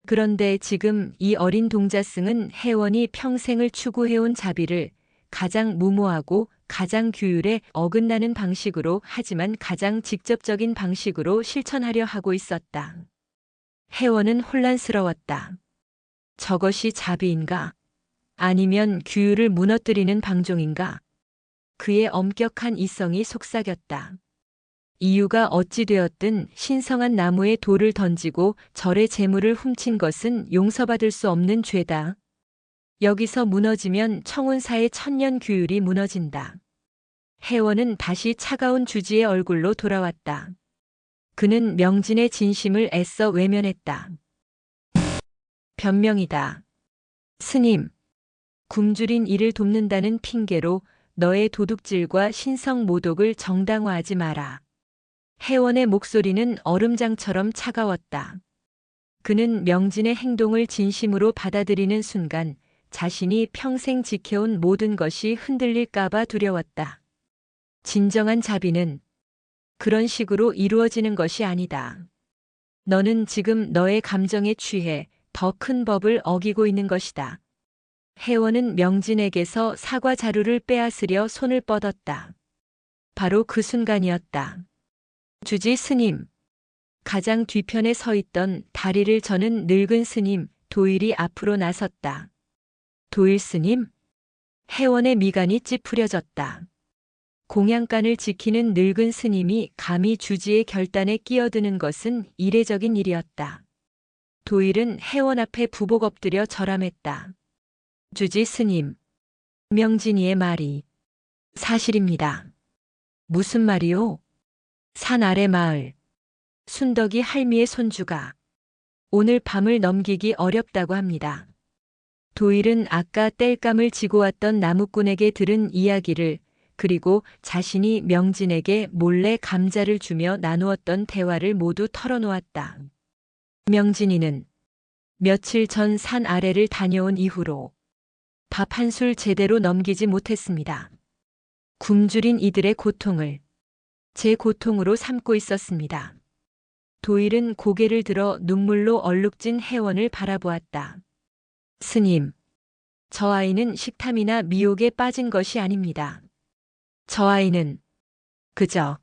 그런데 지금 이 어린 동자승은 혜원이 평생을 추구해온 자비를 가장 무모하고 가장 규율에 어긋나는 방식으로 하지만 가장 직접적인 방식으로 실천하려 하고 있었다. 혜원은 혼란스러웠다. 저것이 자비인가? 아니면 규율을 무너뜨리는 방종인가? 그의 엄격한 이성이 속삭였다. 이유가 어찌 되었든 신성한 나무에 돌을 던지고 절의 재물을 훔친 것은 용서받을 수 없는 죄다. 여기서 무너지면 청운사의 천년 규율이 무너진다. 혜원은 다시 차가운 주지의 얼굴로 돌아왔다. 그는 명진의 진심을 애써 외면했다. 변명이다. 스님, 굶주린 이를 돕는다는 핑계로 너의 도둑질과 신성 모독을 정당화하지 마라. 혜원의 목소리는 얼음장처럼 차가웠다. 그는 명진의 행동을 진심으로 받아들이는 순간 자신이 평생 지켜온 모든 것이 흔들릴까봐 두려웠다. 진정한 자비는 그런 식으로 이루어지는 것이 아니다. 너는 지금 너의 감정에 취해 더 큰 법을 어기고 있는 것이다. 혜원은 명진에게서 사과 자루를 빼앗으려 손을 뻗었다. 바로 그 순간이었다. 주지 스님. 가장 뒤편에 서 있던 다리를 저는 늙은 스님 도일이 앞으로 나섰다. 도일 스님? 혜원의 미간이 찌푸려졌다. 공양간을 지키는 늙은 스님이 감히 주지의 결단에 끼어드는 것은 이례적인 일이었다. 도일은 혜원 앞에 부복 엎드려 절함했다. 주지 스님. 명진이의 말이 사실입니다. 무슨 말이요? 산 아래 마을. 순덕이 할미의 손주가 오늘 밤을 넘기기 어렵다고 합니다. 도일은 아까 땔감을 지고 왔던 나무꾼에게 들은 이야기를 그리고 자신이 명진에게 몰래 감자를 주며 나누었던 대화를 모두 털어놓았다. 명진이는 며칠 전 산 아래를 다녀온 이후로 밥 한 술 제대로 넘기지 못했습니다. 굶주린 이들의 고통을 제 고통으로 삼고 있었습니다. 도일은 고개를 들어 눈물로 얼룩진 혜원을 바라보았다. 스님, 저 아이는 식탐이나 미혹에 빠진 것이 아닙니다. 저 아이는 그저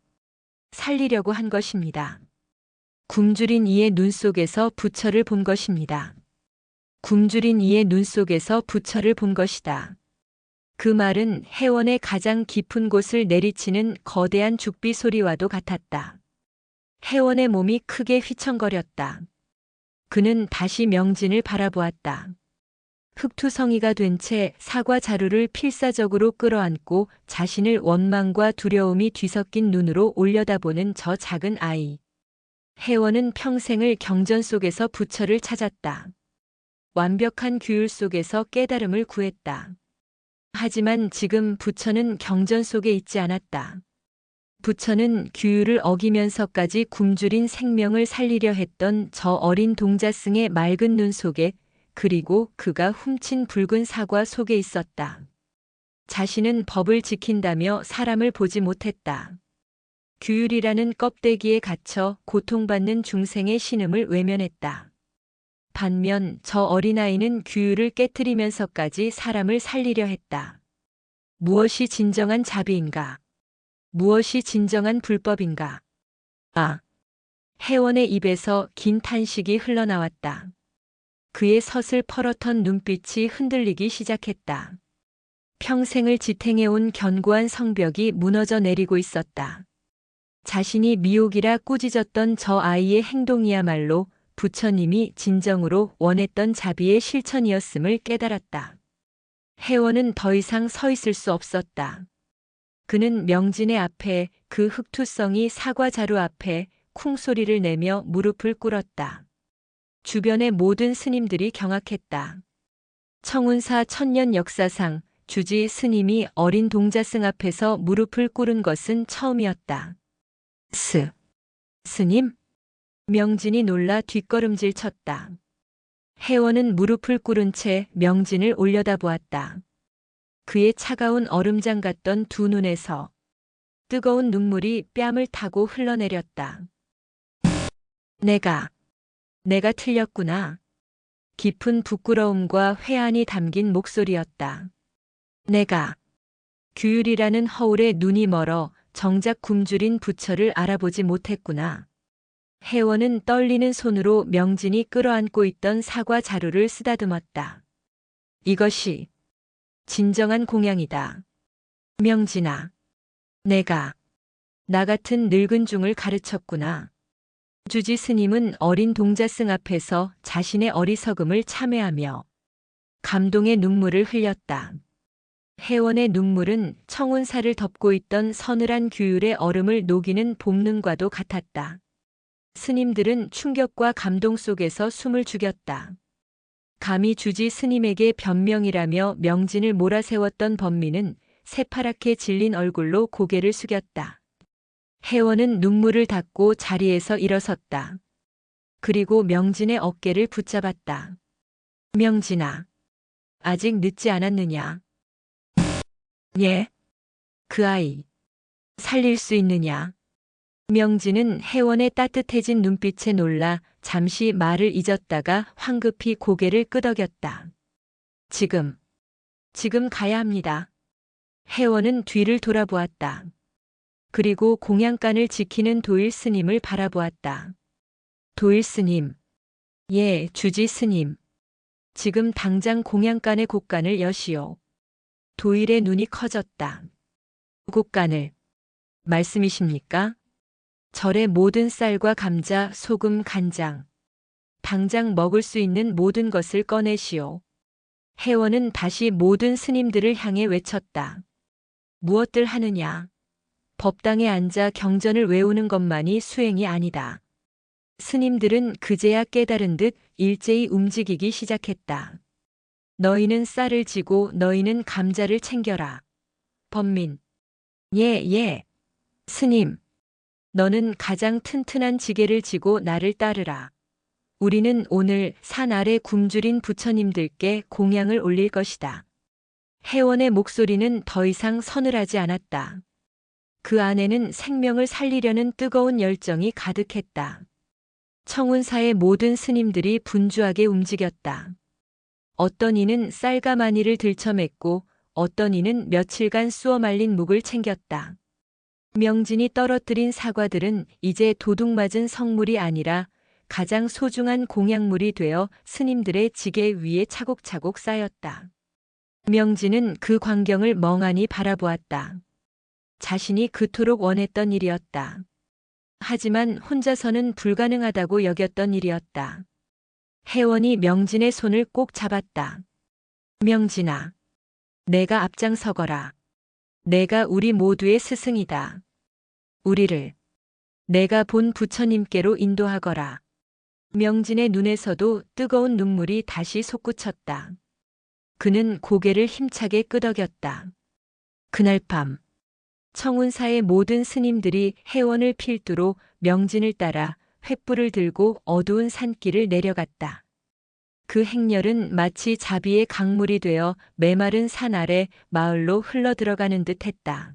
살리려고 한 것입니다. 굶주린 이의 눈 속에서 부처를 본 것입니다. 굶주린 이의 눈 속에서 부처를 본 것이다. 그 말은 혜원의 가장 깊은 곳을 내리치는 거대한 죽비 소리와도 같았다. 혜원의 몸이 크게 휘청거렸다. 그는 다시 명진을 바라보았다. 흑투성이가 된 채 사과 자루를 필사적으로 끌어안고 자신을 원망과 두려움이 뒤섞인 눈으로 올려다보는 저 작은 아이. 혜원은 평생을 경전 속에서 부처를 찾았다. 완벽한 규율 속에서 깨달음을 구했다. 하지만 지금 부처는 경전 속에 있지 않았다. 부처는 규율을 어기면서까지 굶주린 생명을 살리려 했던 저 어린 동자승의 맑은 눈 속에 그리고 그가 훔친 붉은 사과 속에 있었다. 자신은 법을 지킨다며 사람을 보지 못했다. 규율이라는 껍데기에 갇혀 고통받는 중생의 신음을 외면했다. 반면 저 어린아이는 규율을 깨트리면서까지 사람을 살리려 했다. 무엇이 진정한 자비인가? 무엇이 진정한 불법인가? 아! 혜원의 입에서 긴 탄식이 흘러나왔다. 그의 서슬 펄어턴 눈빛이 흔들리기 시작했다. 평생을 지탱해온 견고한 성벽이 무너져 내리고 있었다. 자신이 미혹이라 꾸짖었던 저 아이의 행동이야말로 부처님이 진정으로 원했던 자비의 실천이었음을 깨달았다. 혜원은 더 이상 서 있을 수 없었다. 그는 명진의 앞에 그 흑투성이 사과 자루 앞에 쿵소리를 내며 무릎을 꿇었다. 주변의 모든 스님들이 경악했다. 청운사 천년 역사상 주지 스님이 어린 동자승 앞에서 무릎을 꿇은 것은 처음이었다. 스님? 명진이 놀라 뒷걸음질 쳤다. 혜원은 무릎을 꿇은 채 명진을 올려다보았다. 그의 차가운 얼음장 같던 두 눈에서 뜨거운 눈물이 뺨을 타고 흘러내렸다. 내가 틀렸구나. 깊은 부끄러움과 회한이 담긴 목소리였다. 내가 규율이라는 허울에 눈이 멀어 정작 굶주린 부처를 알아보지 못했구나. 혜원은 떨리는 손으로 명진이 끌어안고 있던 사과 자루를 쓰다듬었다. 이것이 진정한 공양이다. 명진아, 내가 나 같은 늙은 중을 가르쳤구나. 주지 스님은 어린 동자승 앞에서 자신의 어리석음을 참회하며 감동의 눈물을 흘렸다. 혜원의 눈물은 청운사를 덮고 있던 서늘한 규율의 얼음을 녹이는 봄눈과도 같았다. 스님들은 충격과 감동 속에서 숨을 죽였다. 감히 주지 스님에게 변명이라며 명진을 몰아세웠던 범민은 새파랗게 질린 얼굴로 고개를 숙였다. 혜원은 눈물을 닦고 자리에서 일어섰다. 그리고 명진의 어깨를 붙잡았다. 명진아, 아직 늦지 않았느냐? 예? 그 아이, 살릴 수 있느냐? 명진은 혜원의 따뜻해진 눈빛에 놀라 잠시 말을 잊었다가 황급히 고개를 끄덕였다. 지금 지금 가야 합니다. 혜원은 뒤를 돌아보았다. 그리고 공양간을 지키는 도일 스님을 바라보았다. 도일 스님. 예, 주지 스님. 지금 당장 공양간의 곳간을 여시오. 도일의 눈이 커졌다. 곳간을 말씀이십니까? 절의 모든 쌀과 감자, 소금, 간장. 당장 먹을 수 있는 모든 것을 꺼내시오. 혜원은 다시 모든 스님들을 향해 외쳤다. 무엇들 하느냐? 법당에 앉아 경전을 외우는 것만이 수행이 아니다. 스님들은 그제야 깨달은 듯 일제히 움직이기 시작했다. 너희는 쌀을 지고 너희는 감자를 챙겨라. 범민. 예, 예. 스님. 너는 가장 튼튼한 지게를 지고 나를 따르라. 우리는 오늘 산 아래 굶주린 부처님들께 공양을 올릴 것이다. 혜원의 목소리는 더 이상 서늘하지 않았다. 그 안에는 생명을 살리려는 뜨거운 열정이 가득했다. 청운사의 모든 스님들이 분주하게 움직였다. 어떤 이는 쌀과 마니를 들쳐맸고 어떤 이는 며칠간 쑤어 말린 묵을 챙겼다. 명진이 떨어뜨린 사과들은 이제 도둑맞은 성물이 아니라 가장 소중한 공양물이 되어 스님들의 지게 위에 차곡차곡 쌓였다. 명진은 그 광경을 멍하니 바라보았다. 자신이 그토록 원했던 일이었다. 하지만 혼자서는 불가능하다고 여겼던 일이었다. 혜원이 명진의 손을 꼭 잡았다. 명진아, 내가 앞장서거라. 내가 우리 모두의 스승이다. 우리를 내가 본 부처님께로 인도하거라. 명진의 눈에서도 뜨거운 눈물이 다시 솟구쳤다. 그는 고개를 힘차게 끄덕였다. 그날 밤 청운사의 모든 스님들이 혜원을 필두로 명진을 따라 횃불을 들고 어두운 산길을 내려갔다. 그 행렬은 마치 자비의 강물이 되어 메마른 산 아래 마을로 흘러들어가는 듯 했다.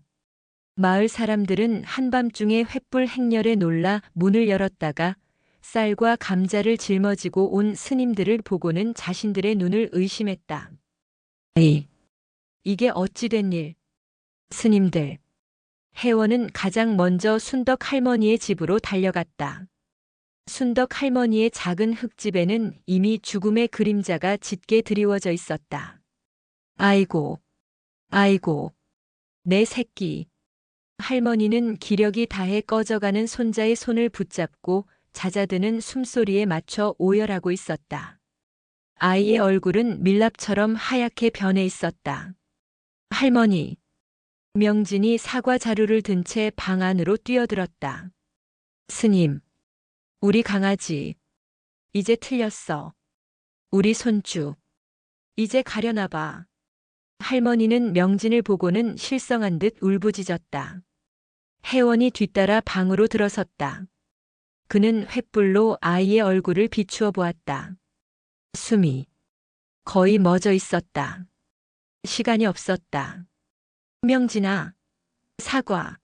마을 사람들은 한밤중에 횃불 행렬에 놀라 문을 열었다가 쌀과 감자를 짊어지고 온 스님들을 보고는 자신들의 눈을 의심했다. 이게 어찌 된 일? 스님들. 혜원은 가장 먼저 순덕 할머니의 집으로 달려갔다. 순덕 할머니의 작은 흙집에는 이미 죽음의 그림자가 짙게 드리워져 있었다. 아이고, 아이고, 내 새끼. 할머니는 기력이 다해 꺼져가는 손자의 손을 붙잡고 잦아드는 숨소리에 맞춰 오열하고 있었다. 아이의 얼굴은 밀랍처럼 하얗게 변해 있었다. 할머니. 명진이 사과 자루를 든 채 방 안으로 뛰어들었다. 스님. 우리 강아지. 이제 틀렸어. 우리 손주. 이제 가려나 봐. 할머니는 명진을 보고는 실성한 듯 울부짖었다. 혜원이 뒤따라 방으로 들어섰다. 그는 횃불로 아이의 얼굴을 비추어 보았다. 숨이 거의 멎어 있었다. 시간이 없었다. 명진아, 사과.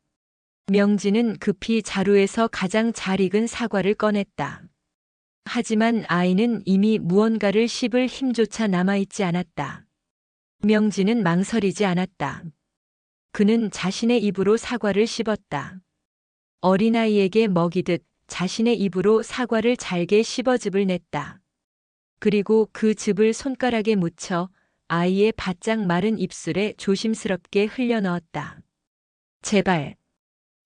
명진은 급히 자루에서 가장 잘 익은 사과를 꺼냈다. 하지만 아이는 이미 무언가를 씹을 힘조차 남아있지 않았다. 명진은 망설이지 않았다. 그는 자신의 입으로 사과를 씹었다. 어린아이에게 먹이듯 자신의 입으로 사과를 잘게 씹어즙을 냈다. 그리고 그 즙을 손가락에 묻혀 아이의 바짝 마른 입술에 조심스럽게 흘려 넣었다. 제발.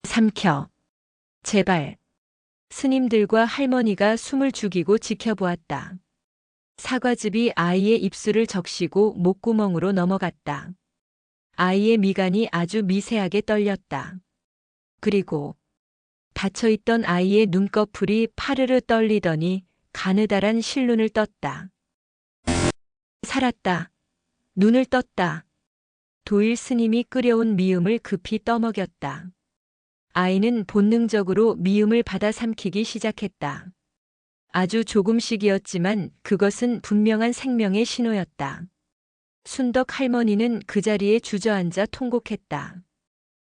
삼켜. 제발. 스님들과 할머니가 숨을 죽이고 지켜보았다. 사과즙이 아이의 입술을 적시고 목구멍으로 넘어갔다. 아이의 미간이 아주 미세하게 떨렸다. 그리고 닫혀있던 아이의 눈꺼풀이 파르르 떨리더니 가느다란 실눈을 떴다. 살았다. 눈을 떴다. 도일 스님이 끓여온 미음을 급히 떠먹였다. 아이는 본능적으로 미음을 받아 삼키기 시작했다. 아주 조금씩이었지만 그것은 분명한 생명의 신호였다. 순덕 할머니는 그 자리에 주저앉아 통곡했다.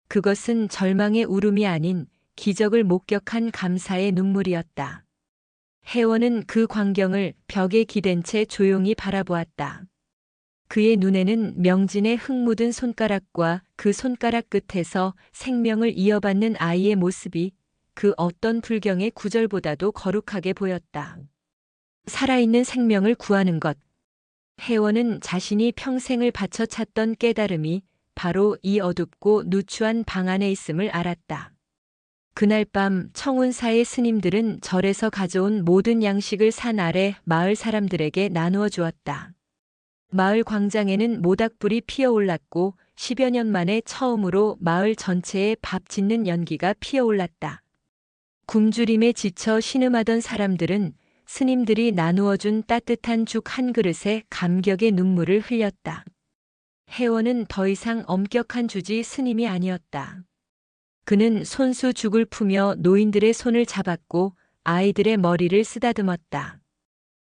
그것은 절망의 울음이 아닌 기적을 목격한 감사의 눈물이었다. 혜원은 그 광경을 벽에 기댄 채 조용히 바라보았다. 그의 눈에는 명진의 흙 묻은 손가락과 그 손가락 끝에서 생명을 이어받는 아이의 모습이 그 어떤 불경의 구절보다도 거룩하게 보였다. 살아있는 생명을 구하는 것. 혜원은 자신이 평생을 바쳐 찾던 깨달음이 바로 이 어둡고 누추한 방 안에 있음을 알았다. 그날 밤 청운사의 스님들은 절에서 가져온 모든 양식을 산 아래 마을 사람들에게 나누어 주었다. 마을 광장에는 모닥불이 피어올랐고 10여 년 만에 처음으로 마을 전체에 밥 짓는 연기가 피어올랐다. 굶주림에 지쳐 신음하던 사람들은 스님들이 나누어준 따뜻한 죽 한 그릇에 감격의 눈물을 흘렸다. 혜원은 더 이상 엄격한 주지 스님이 아니었다. 그는 손수 죽을 푸며 노인들의 손을 잡았고 아이들의 머리를 쓰다듬었다.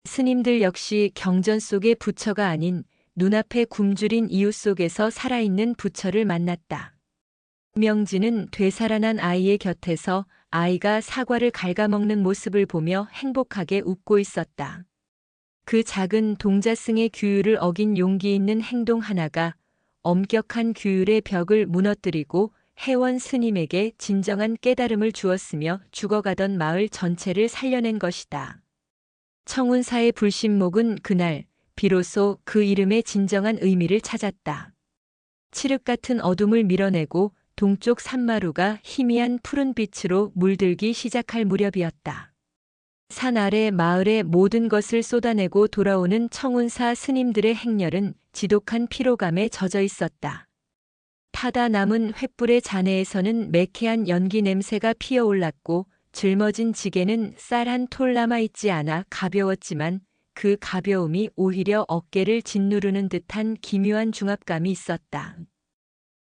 스님들 역시 경전 속의 부처가 아닌 눈앞에 굶주린 이웃 속에서 살아있는 부처를 만났다. 명진은 되살아난 아이의 곁에서 아이가 사과를 갉아먹는 모습을 보며 행복하게 웃고 있었다. 그 작은 동자승의 규율을 어긴 용기 있는 행동 하나가 엄격한 규율의 벽을 무너뜨리고 혜원 스님에게 진정한 깨달음을 주었으며 죽어가던 마을 전체를 살려낸 것이다. 청운사의 불신목은 그날 비로소 그 이름의 진정한 의미를 찾았다. 칠흑 같은 어둠을 밀어내고 동쪽 산마루가 희미한 푸른 빛으로 물들기 시작할 무렵이었다. 산 아래 마을의 모든 것을 쏟아내고 돌아오는 청운사 스님들의 행렬은 지독한 피로감에 젖어 있었다. 타다 남은 횃불의 잔해에서는 매캐한 연기 냄새가 피어올랐고 짊어진 지게는 쌀 한 톨 남아있지 않아 가벼웠지만 그 가벼움이 오히려 어깨를 짓누르는 듯한 기묘한 중압감이 있었다.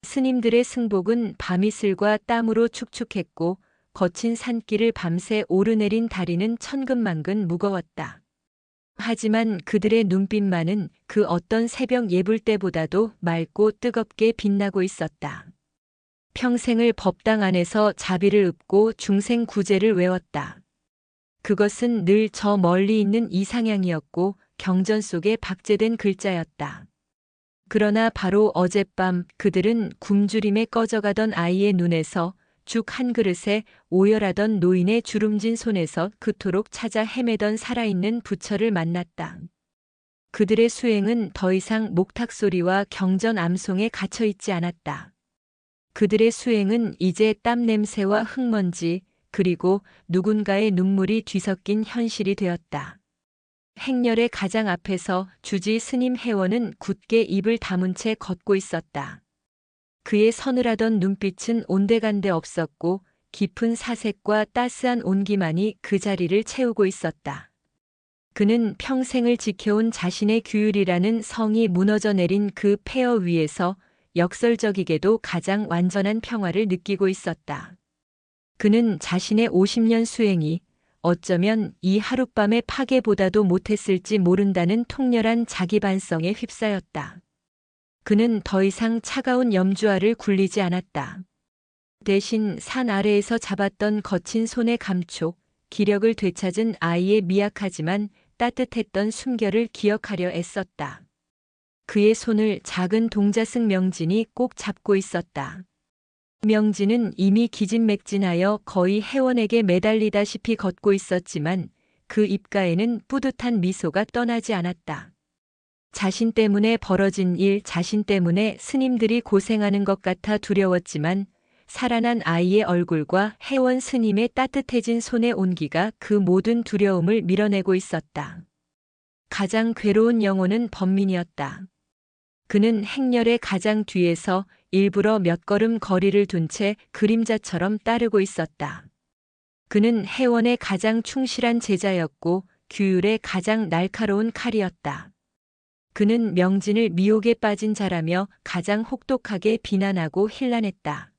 스님들의 승복은 밤이슬과 땀으로 축축했고 거친 산길을 밤새 오르내린 다리는 천근만근 무거웠다. 하지만 그들의 눈빛만은 그 어떤 새벽 예불 때보다도 맑고 뜨겁게 빛나고 있었다. 평생을 법당 안에서 자비를 읊고 중생 구제를 외웠다. 그것은 늘 저 멀리 있는 이상향이었고 경전 속에 박제된 글자였다. 그러나 바로 어젯밤 그들은 굶주림에 꺼져가던 아이의 눈에서 죽 한 그릇에 오열하던 노인의 주름진 손에서 그토록 찾아 헤매던 살아있는 부처를 만났다. 그들의 수행은 더 이상 목탁 소리와 경전 암송에 갇혀 있지 않았다. 그들의 수행은 이제 땀 냄새와 흙먼지 그리고 누군가의 눈물이 뒤섞인 현실이 되었다. 행렬의 가장 앞에서 주지 스님 혜원은 굳게 입을 다문 채 걷고 있었다. 그의 서늘하던 눈빛은 온데간데 없었고 깊은 사색과 따스한 온기만이 그 자리를 채우고 있었다. 그는 평생을 지켜온 자신의 규율이라는 성이 무너져 내린 그 폐허 위에서 역설적이게도 가장 완전한 평화를 느끼고 있었다. 그는 자신의 50년 수행이 어쩌면 이 하룻밤의 파괴보다도 못했을지 모른다는 통렬한 자기 반성에 휩싸였다. 그는 더 이상 차가운 염주알을 굴리지 않았다. 대신 산 아래에서 잡았던 거친 손의 감촉, 기력을 되찾은 아이의 미약하지만 따뜻했던 숨결을 기억하려 애썼다. 그의 손을 작은 동자승 명진이 꼭 잡고 있었다. 명진은 이미 기진맥진하여 거의 혜원에게 매달리다시피 걷고 있었지만 그 입가에는 뿌듯한 미소가 떠나지 않았다. 자신 때문에 벌어진 일, 자신 때문에 스님들이 고생하는 것 같아 두려웠지만 살아난 아이의 얼굴과 혜원 스님의 따뜻해진 손의 온기가 그 모든 두려움을 밀어내고 있었다. 가장 괴로운 영혼은 범민이었다. 그는 행렬의 가장 뒤에서 일부러 몇 걸음 거리를 둔 채 그림자처럼 따르고 있었다. 그는 혜원의 가장 충실한 제자였고 규율의 가장 날카로운 칼이었다. 그는 명진을 미혹에 빠진 자라며 가장 혹독하게 비난하고 힐난했다.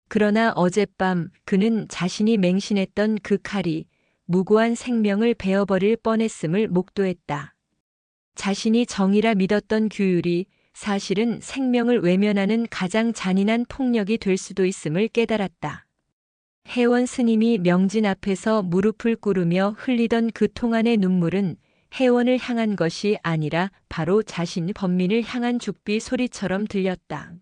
그러나 어젯밤 그는 자신이 맹신했던 그 칼이 무고한 생명을 베어버릴 뻔했음을 목도했다. 자신이 정이라 믿었던 규율이 사실은 생명을 외면하는 가장 잔인한 폭력이 될 수도 있음을 깨달았다. 혜원 스님이 명진 앞에서 무릎을 꿇으며 흘리던 그 통안의 눈물은 혜원을 향한 것이 아니라 바로 자신 범민을 향한 죽비 소리처럼 들렸다.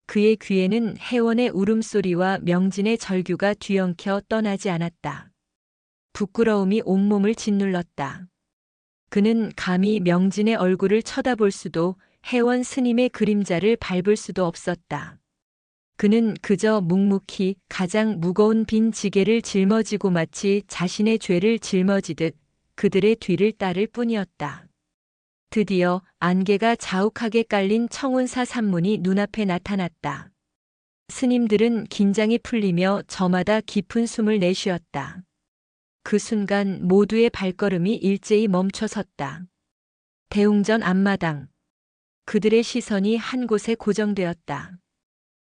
그의 귀에는 혜원의 울음소리와 명진의 절규가 뒤엉켜 떠나지 않았다. 부끄러움이 온몸을 짓눌렀다. 그는 감히 명진의 얼굴을 쳐다볼 수도 혜원 스님의 그림자를 밟을 수도 없었다. 그는 그저 묵묵히 가장 무거운 빈 지게를 짊어지고 마치 자신의 죄를 짊어지듯 그들의 뒤를 따를 뿐이었다. 드디어 안개가 자욱하게 깔린 청운사 산문이 눈앞에 나타났다. 스님들은 긴장이 풀리며 저마다 깊은 숨을 내쉬었다. 그 순간 모두의 발걸음이 일제히 멈춰섰다. 대웅전 앞마당. 그들의 시선이 한 곳에 고정되었다.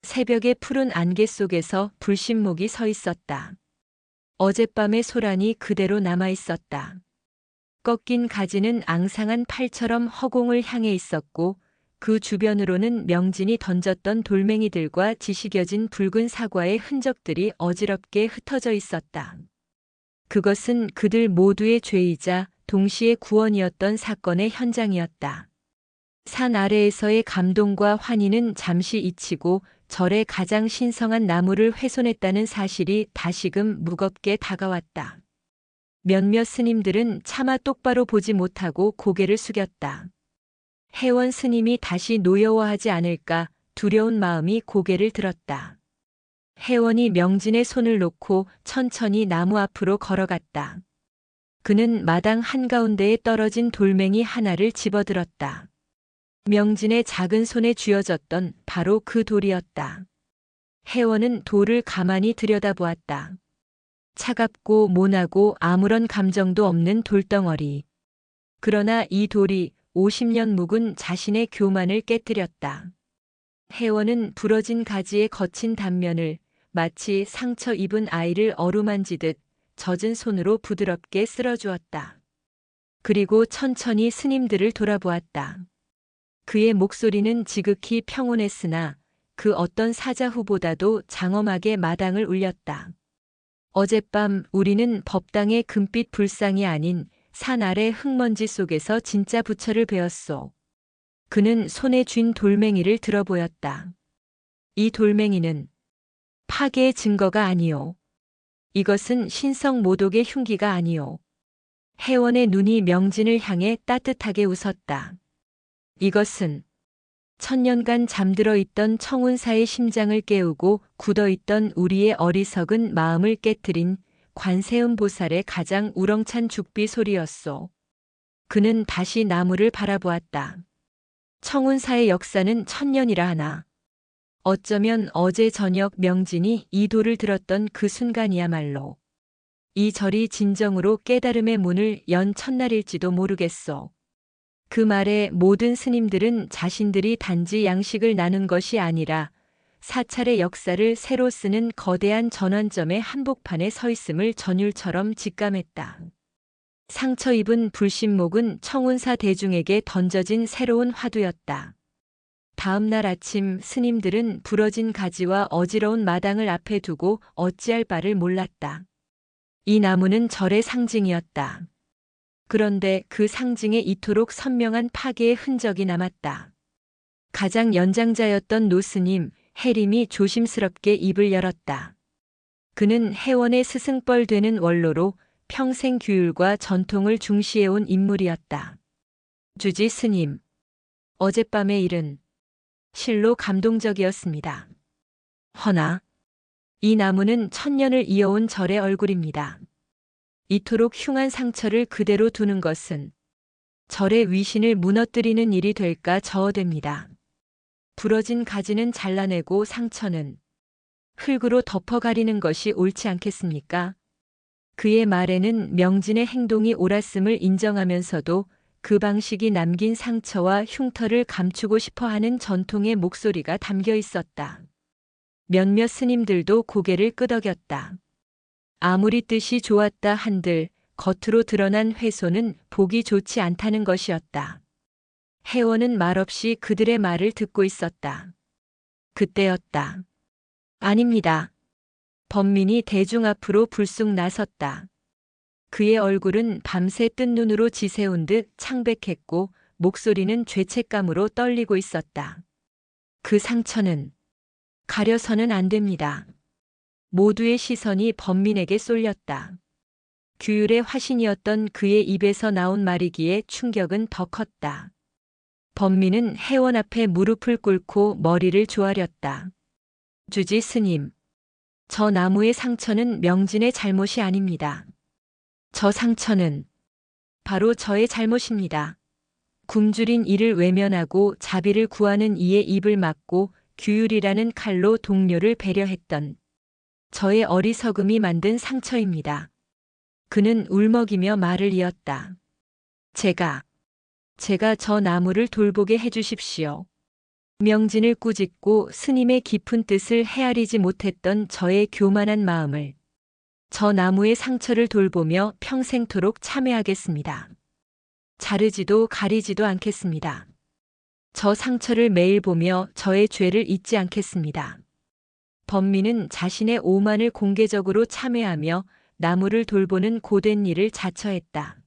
새벽의 푸른 안개 속에서 불신목이 서 있었다. 어젯밤의 소란이 그대로 남아 있었다. 꺾인 가지는 앙상한 팔처럼 허공을 향해 있었고 그 주변으로는 명진이 던졌던 돌멩이들과 지시겨진 붉은 사과의 흔적들이 어지럽게 흩어져 있었다. 그것은 그들 모두의 죄이자 동시에 구원이었던 사건의 현장이었다. 산 아래에서의 감동과 환희는 잠시 잊히고 절의 가장 신성한 나무를 훼손했다는 사실이 다시금 무겁게 다가왔다. 몇몇 스님들은 차마 똑바로 보지 못하고 고개를 숙였다. 혜원 스님이 다시 노여워하지 않을까 두려운 마음이 고개를 들었다. 혜원이 명진의 손을 놓고 천천히 나무 앞으로 걸어갔다. 그는 마당 한가운데에 떨어진 돌멩이 하나를 집어들었다. 명진의 작은 손에 쥐어졌던 바로 그 돌이었다. 혜원은 돌을 가만히 들여다보았다. 차갑고 모나고 아무런 감정도 없는 돌덩어리. 그러나 이 돌이 50년 묵은 자신의 교만을 깨뜨렸다. 혜원은 부러진 가지의 거친 단면을 마치 상처 입은 아이를 어루만지듯 젖은 손으로 부드럽게 쓸어주었다. 그리고 천천히 스님들을 돌아보았다. 그의 목소리는 지극히 평온했으나 그 어떤 사자후보다도 장엄하게 마당을 울렸다. 어젯밤 우리는 법당의 금빛 불상이 아닌 산 아래 흙먼지 속에서 진짜 부처를 배웠소. 그는 손에 쥔 돌멩이를 들어보였다. 이 돌멩이는 파괴의 증거가 아니오. 이것은 신성 모독의 흉기가 아니오. 혜원의 눈이 명진을 향해 따뜻하게 웃었다. 이것은 천년간 잠들어 있던 청운사의 심장을 깨우고 굳어있던 우리의 어리석은 마음을 깨트린 관세음 보살의 가장 우렁찬 죽비 소리였소. 그는 다시 나무를 바라보았다. 청운사의 역사는 천년이라 하나. 어쩌면 어제 저녁 명진이 이 돌을 들었던 그 순간이야말로 이 절이 진정으로 깨달음의 문을 연 첫날일지도 모르겠소. 그 말에 모든 스님들은 자신들이 단지 양식을 나눈 것이 아니라 사찰의 역사를 새로 쓰는 거대한 전환점의 한복판에 서 있음을 전율처럼 직감했다. 상처 입은 불신목은 청운사 대중에게 던져진 새로운 화두였다. 다음 날 아침 스님들은 부러진 가지와 어지러운 마당을 앞에 두고 어찌할 바를 몰랐다. 이 나무는 절의 상징이었다. 그런데 그 상징에 이토록 선명한 파괴의 흔적이 남았다. 가장 연장자였던 노스님 해림이 조심스럽게 입을 열었다. 그는 혜원의 스승뻘 되는 원로로 평생 규율과 전통을 중시해온 인물이었다. 주지 스님, 어젯밤의 일은 실로 감동적이었습니다. 허나 이 나무는 천년을 이어온 절의 얼굴입니다. 이토록 흉한 상처를 그대로 두는 것은 절의 위신을 무너뜨리는 일이 될까 저어됩니다. 부러진 가지는 잘라내고 상처는 흙으로 덮어가리는 것이 옳지 않겠습니까? 그의 말에는 명진의 행동이 옳았음을 인정하면서도 그 방식이 남긴 상처와 흉터를 감추고 싶어하는 전통의 목소리가 담겨 있었다. 몇몇 스님들도 고개를 끄덕였다. 아무리 뜻이 좋았다 한들 겉으로 드러난 훼손은 보기 좋지 않다는 것이었다. 혜원은 말없이 그들의 말을 듣고 있었다. 그때였다. 아닙니다. 범민이 대중 앞으로 불쑥 나섰다. 그의 얼굴은 밤새 뜬 눈으로 지새운 듯 창백했고 목소리는 죄책감으로 떨리고 있었다. 그 상처는 가려서는 안 됩니다. 모두의 시선이 범민에게 쏠렸다. 규율의 화신이었던 그의 입에서 나온 말이기에 충격은 더 컸다. 범민은 혜원 앞에 무릎을 꿇고 머리를 조아렸다. 주지 스님, 저 나무의 상처는 명진의 잘못이 아닙니다. 저 상처는 바로 저의 잘못입니다. 굶주린 이를 외면하고 자비를 구하는 이의 입을 막고 규율이라는 칼로 동료를 배려했던 저의 어리석음이 만든 상처입니다. 그는 울먹이며 말을 이었다. 제가 저 나무를 돌보게 해주십시오. 명진을 꾸짖고 스님의 깊은 뜻을 헤아리지 못했던 저의 교만한 마음을 저 나무의 상처를 돌보며 평생토록 참회하겠습니다. 자르지도 가리지도 않겠습니다. 저 상처를 매일 보며 저의 죄를 잊지 않겠습니다. 범민은 자신의 오만을 공개적으로 참회하며 나무를 돌보는 고된 일을 자처했다.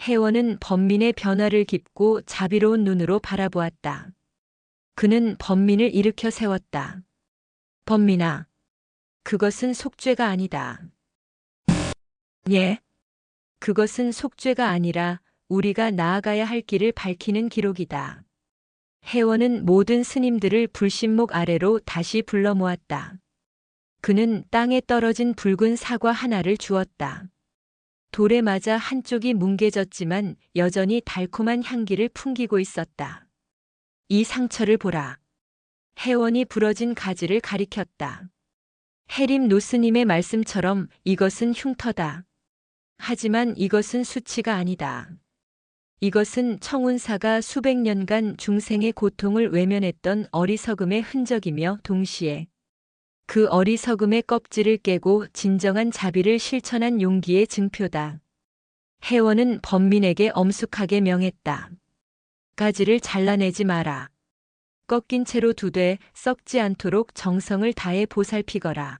혜원은 범민의 변화를 깊고 자비로운 눈으로 바라보았다. 그는 범민을 일으켜 세웠다. 범민아, 그것은 속죄가 아니다. 예? 그것은 속죄가 아니라 우리가 나아가야 할 길을 밝히는 기록이다. 혜원은 모든 스님들을 불신목 아래로 다시 불러 모았다. 그는 땅에 떨어진 붉은 사과 하나를 주었다. 돌에 맞아 한쪽이 뭉개졌지만 여전히 달콤한 향기를 풍기고 있었다. 이 상처를 보라. 혜원이 부러진 가지를 가리켰다. 해림 노스님의 말씀처럼 이것은 흉터다. 하지만 이것은 수치가 아니다. 이것은 청운사가 수백 년간 중생의 고통을 외면했던 어리석음의 흔적이며 동시에 그 어리석음의 껍질을 깨고 진정한 자비를 실천한 용기의 증표다. 혜원은 범민에게 엄숙하게 명했다. 가지를 잘라내지 마라. 꺾인 채로 두되 썩지 않도록 정성을 다해 보살피거라.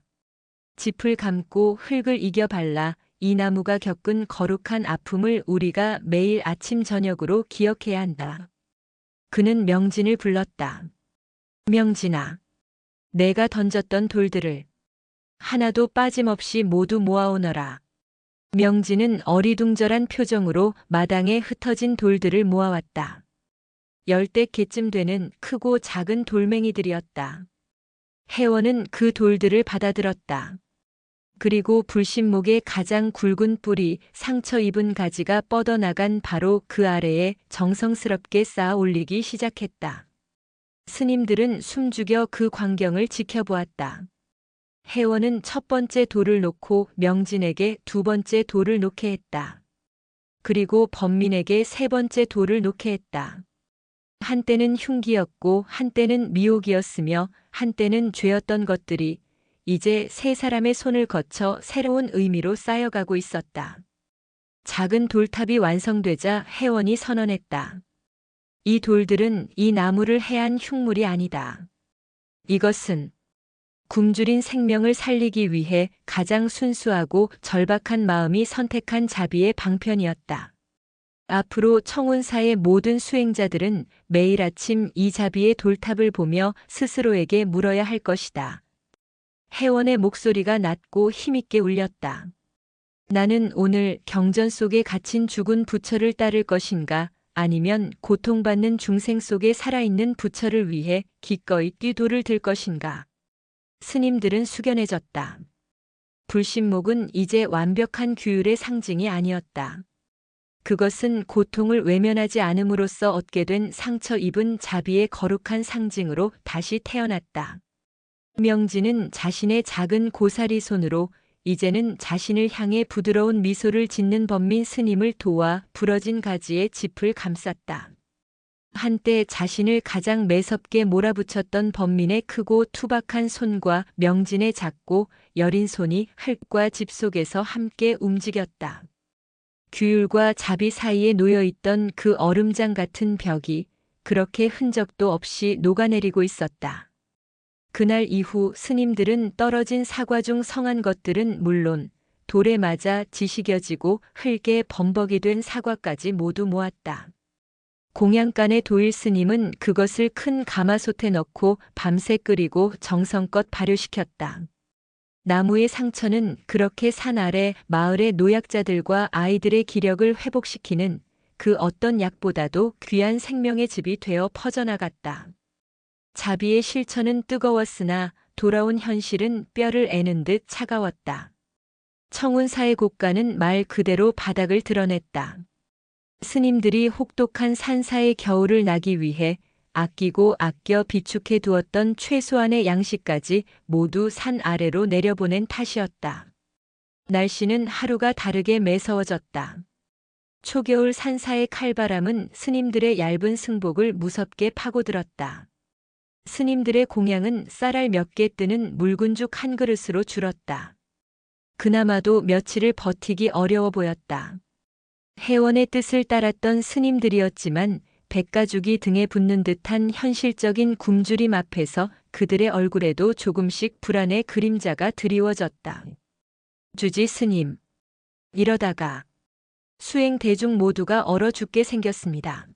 짚을 감고 흙을 이겨 발라 이 나무가 겪은 거룩한 아픔을 우리가 매일 아침 저녁으로 기억해야 한다. 그는 명진을 불렀다. 명진아, 내가 던졌던 돌들을 하나도 빠짐없이 모두 모아오너라. 명진은 어리둥절한 표정으로 마당에 흩어진 돌들을 모아왔다. 10대 개쯤 되는 크고 작은 돌멩이들이었다. 혜원은 그 돌들을 받아들었다. 그리고 불신목의 가장 굵은 뿌리, 상처 입은 가지가 뻗어나간 바로 그 아래에 정성스럽게 쌓아 올리기 시작했다. 스님들은 숨죽여 그 광경을 지켜보았다. 혜원은 첫 번째 돌을 놓고 명진에게 두 번째 돌을 놓게 했다. 그리고 범민에게 세 번째 돌을 놓게 했다. 한때는 흉기였고 한때는 미혹이었으며 한때는 죄였던 것들이 이제 세 사람의 손을 거쳐 새로운 의미로 쌓여가고 있었다. 작은 돌탑이 완성되자 혜원이 선언했다. 이 돌들은 이 나무를 해한 흉물이 아니다. 이것은 굶주린 생명을 살리기 위해 가장 순수하고 절박한 마음이 선택한 자비의 방편이었다. 앞으로 청운사의 모든 수행자들은 매일 아침 이 자비의 돌탑을 보며 스스로에게 물어야 할 것이다. 혜원의 목소리가 낮고 힘있게 울렸다. 나는 오늘 경전 속에 갇힌 죽은 부처를 따를 것인가, 아니면 고통받는 중생 속에 살아있는 부처를 위해 기꺼이 뛰돌을 들 것인가. 스님들은 숙연해졌다. 불신목은 이제 완벽한 규율의 상징이 아니었다. 그것은 고통을 외면하지 않음으로써 얻게 된 상처 입은 자비의 거룩한 상징으로 다시 태어났다. 명진은 자신의 작은 고사리 손으로 이제는 자신을 향해 부드러운 미소를 짓는 범민 스님을 도와 부러진 가지에 짚을 감쌌다. 한때 자신을 가장 매섭게 몰아붙였던 범민의 크고 투박한 손과 명진의 작고 여린 손이 흙과 집 속에서 함께 움직였다. 규율과 자비 사이에 놓여있던 그 얼음장 같은 벽이 그렇게 흔적도 없이 녹아내리고 있었다. 그날 이후 스님들은 떨어진 사과 중 성한 것들은 물론 돌에 맞아 지식여지고 흙에 범벅이 된 사과까지 모두 모았다. 공양간의 도일 스님은 그것을 큰 가마솥에 넣고 밤새 끓이고 정성껏 발효시켰다. 나무의 상처는 그렇게 산 아래 마을의 노약자들과 아이들의 기력을 회복시키는 그 어떤 약보다도 귀한 생명의 즙이 되어 퍼져나갔다. 자비의 실천은 뜨거웠으나 돌아온 현실은 뼈를 애는 듯 차가웠다. 청운사의 곡간은 말 그대로 바닥을 드러냈다. 스님들이 혹독한 산사의 겨울을 나기 위해 아끼고 아껴 비축해 두었던 최소한의 양식까지 모두 산 아래로 내려보낸 탓이었다. 날씨는 하루가 다르게 매서워졌다. 초겨울 산사의 칼바람은 스님들의 얇은 승복을 무섭게 파고들었다. 스님들의 공양은 쌀알 몇 개 뜨는 묽은 죽 한 그릇으로 줄었다. 그나마도 며칠을 버티기 어려워 보였다. 해원의 뜻을 따랐던 스님들이었지만 백가죽이 등에 붙는 듯한 현실적인 굶주림 앞에서 그들의 얼굴에도 조금씩 불안의 그림자가 드리워졌다. 주지 스님. 이러다가 수행 대중 모두가 얼어 죽게 생겼습니다.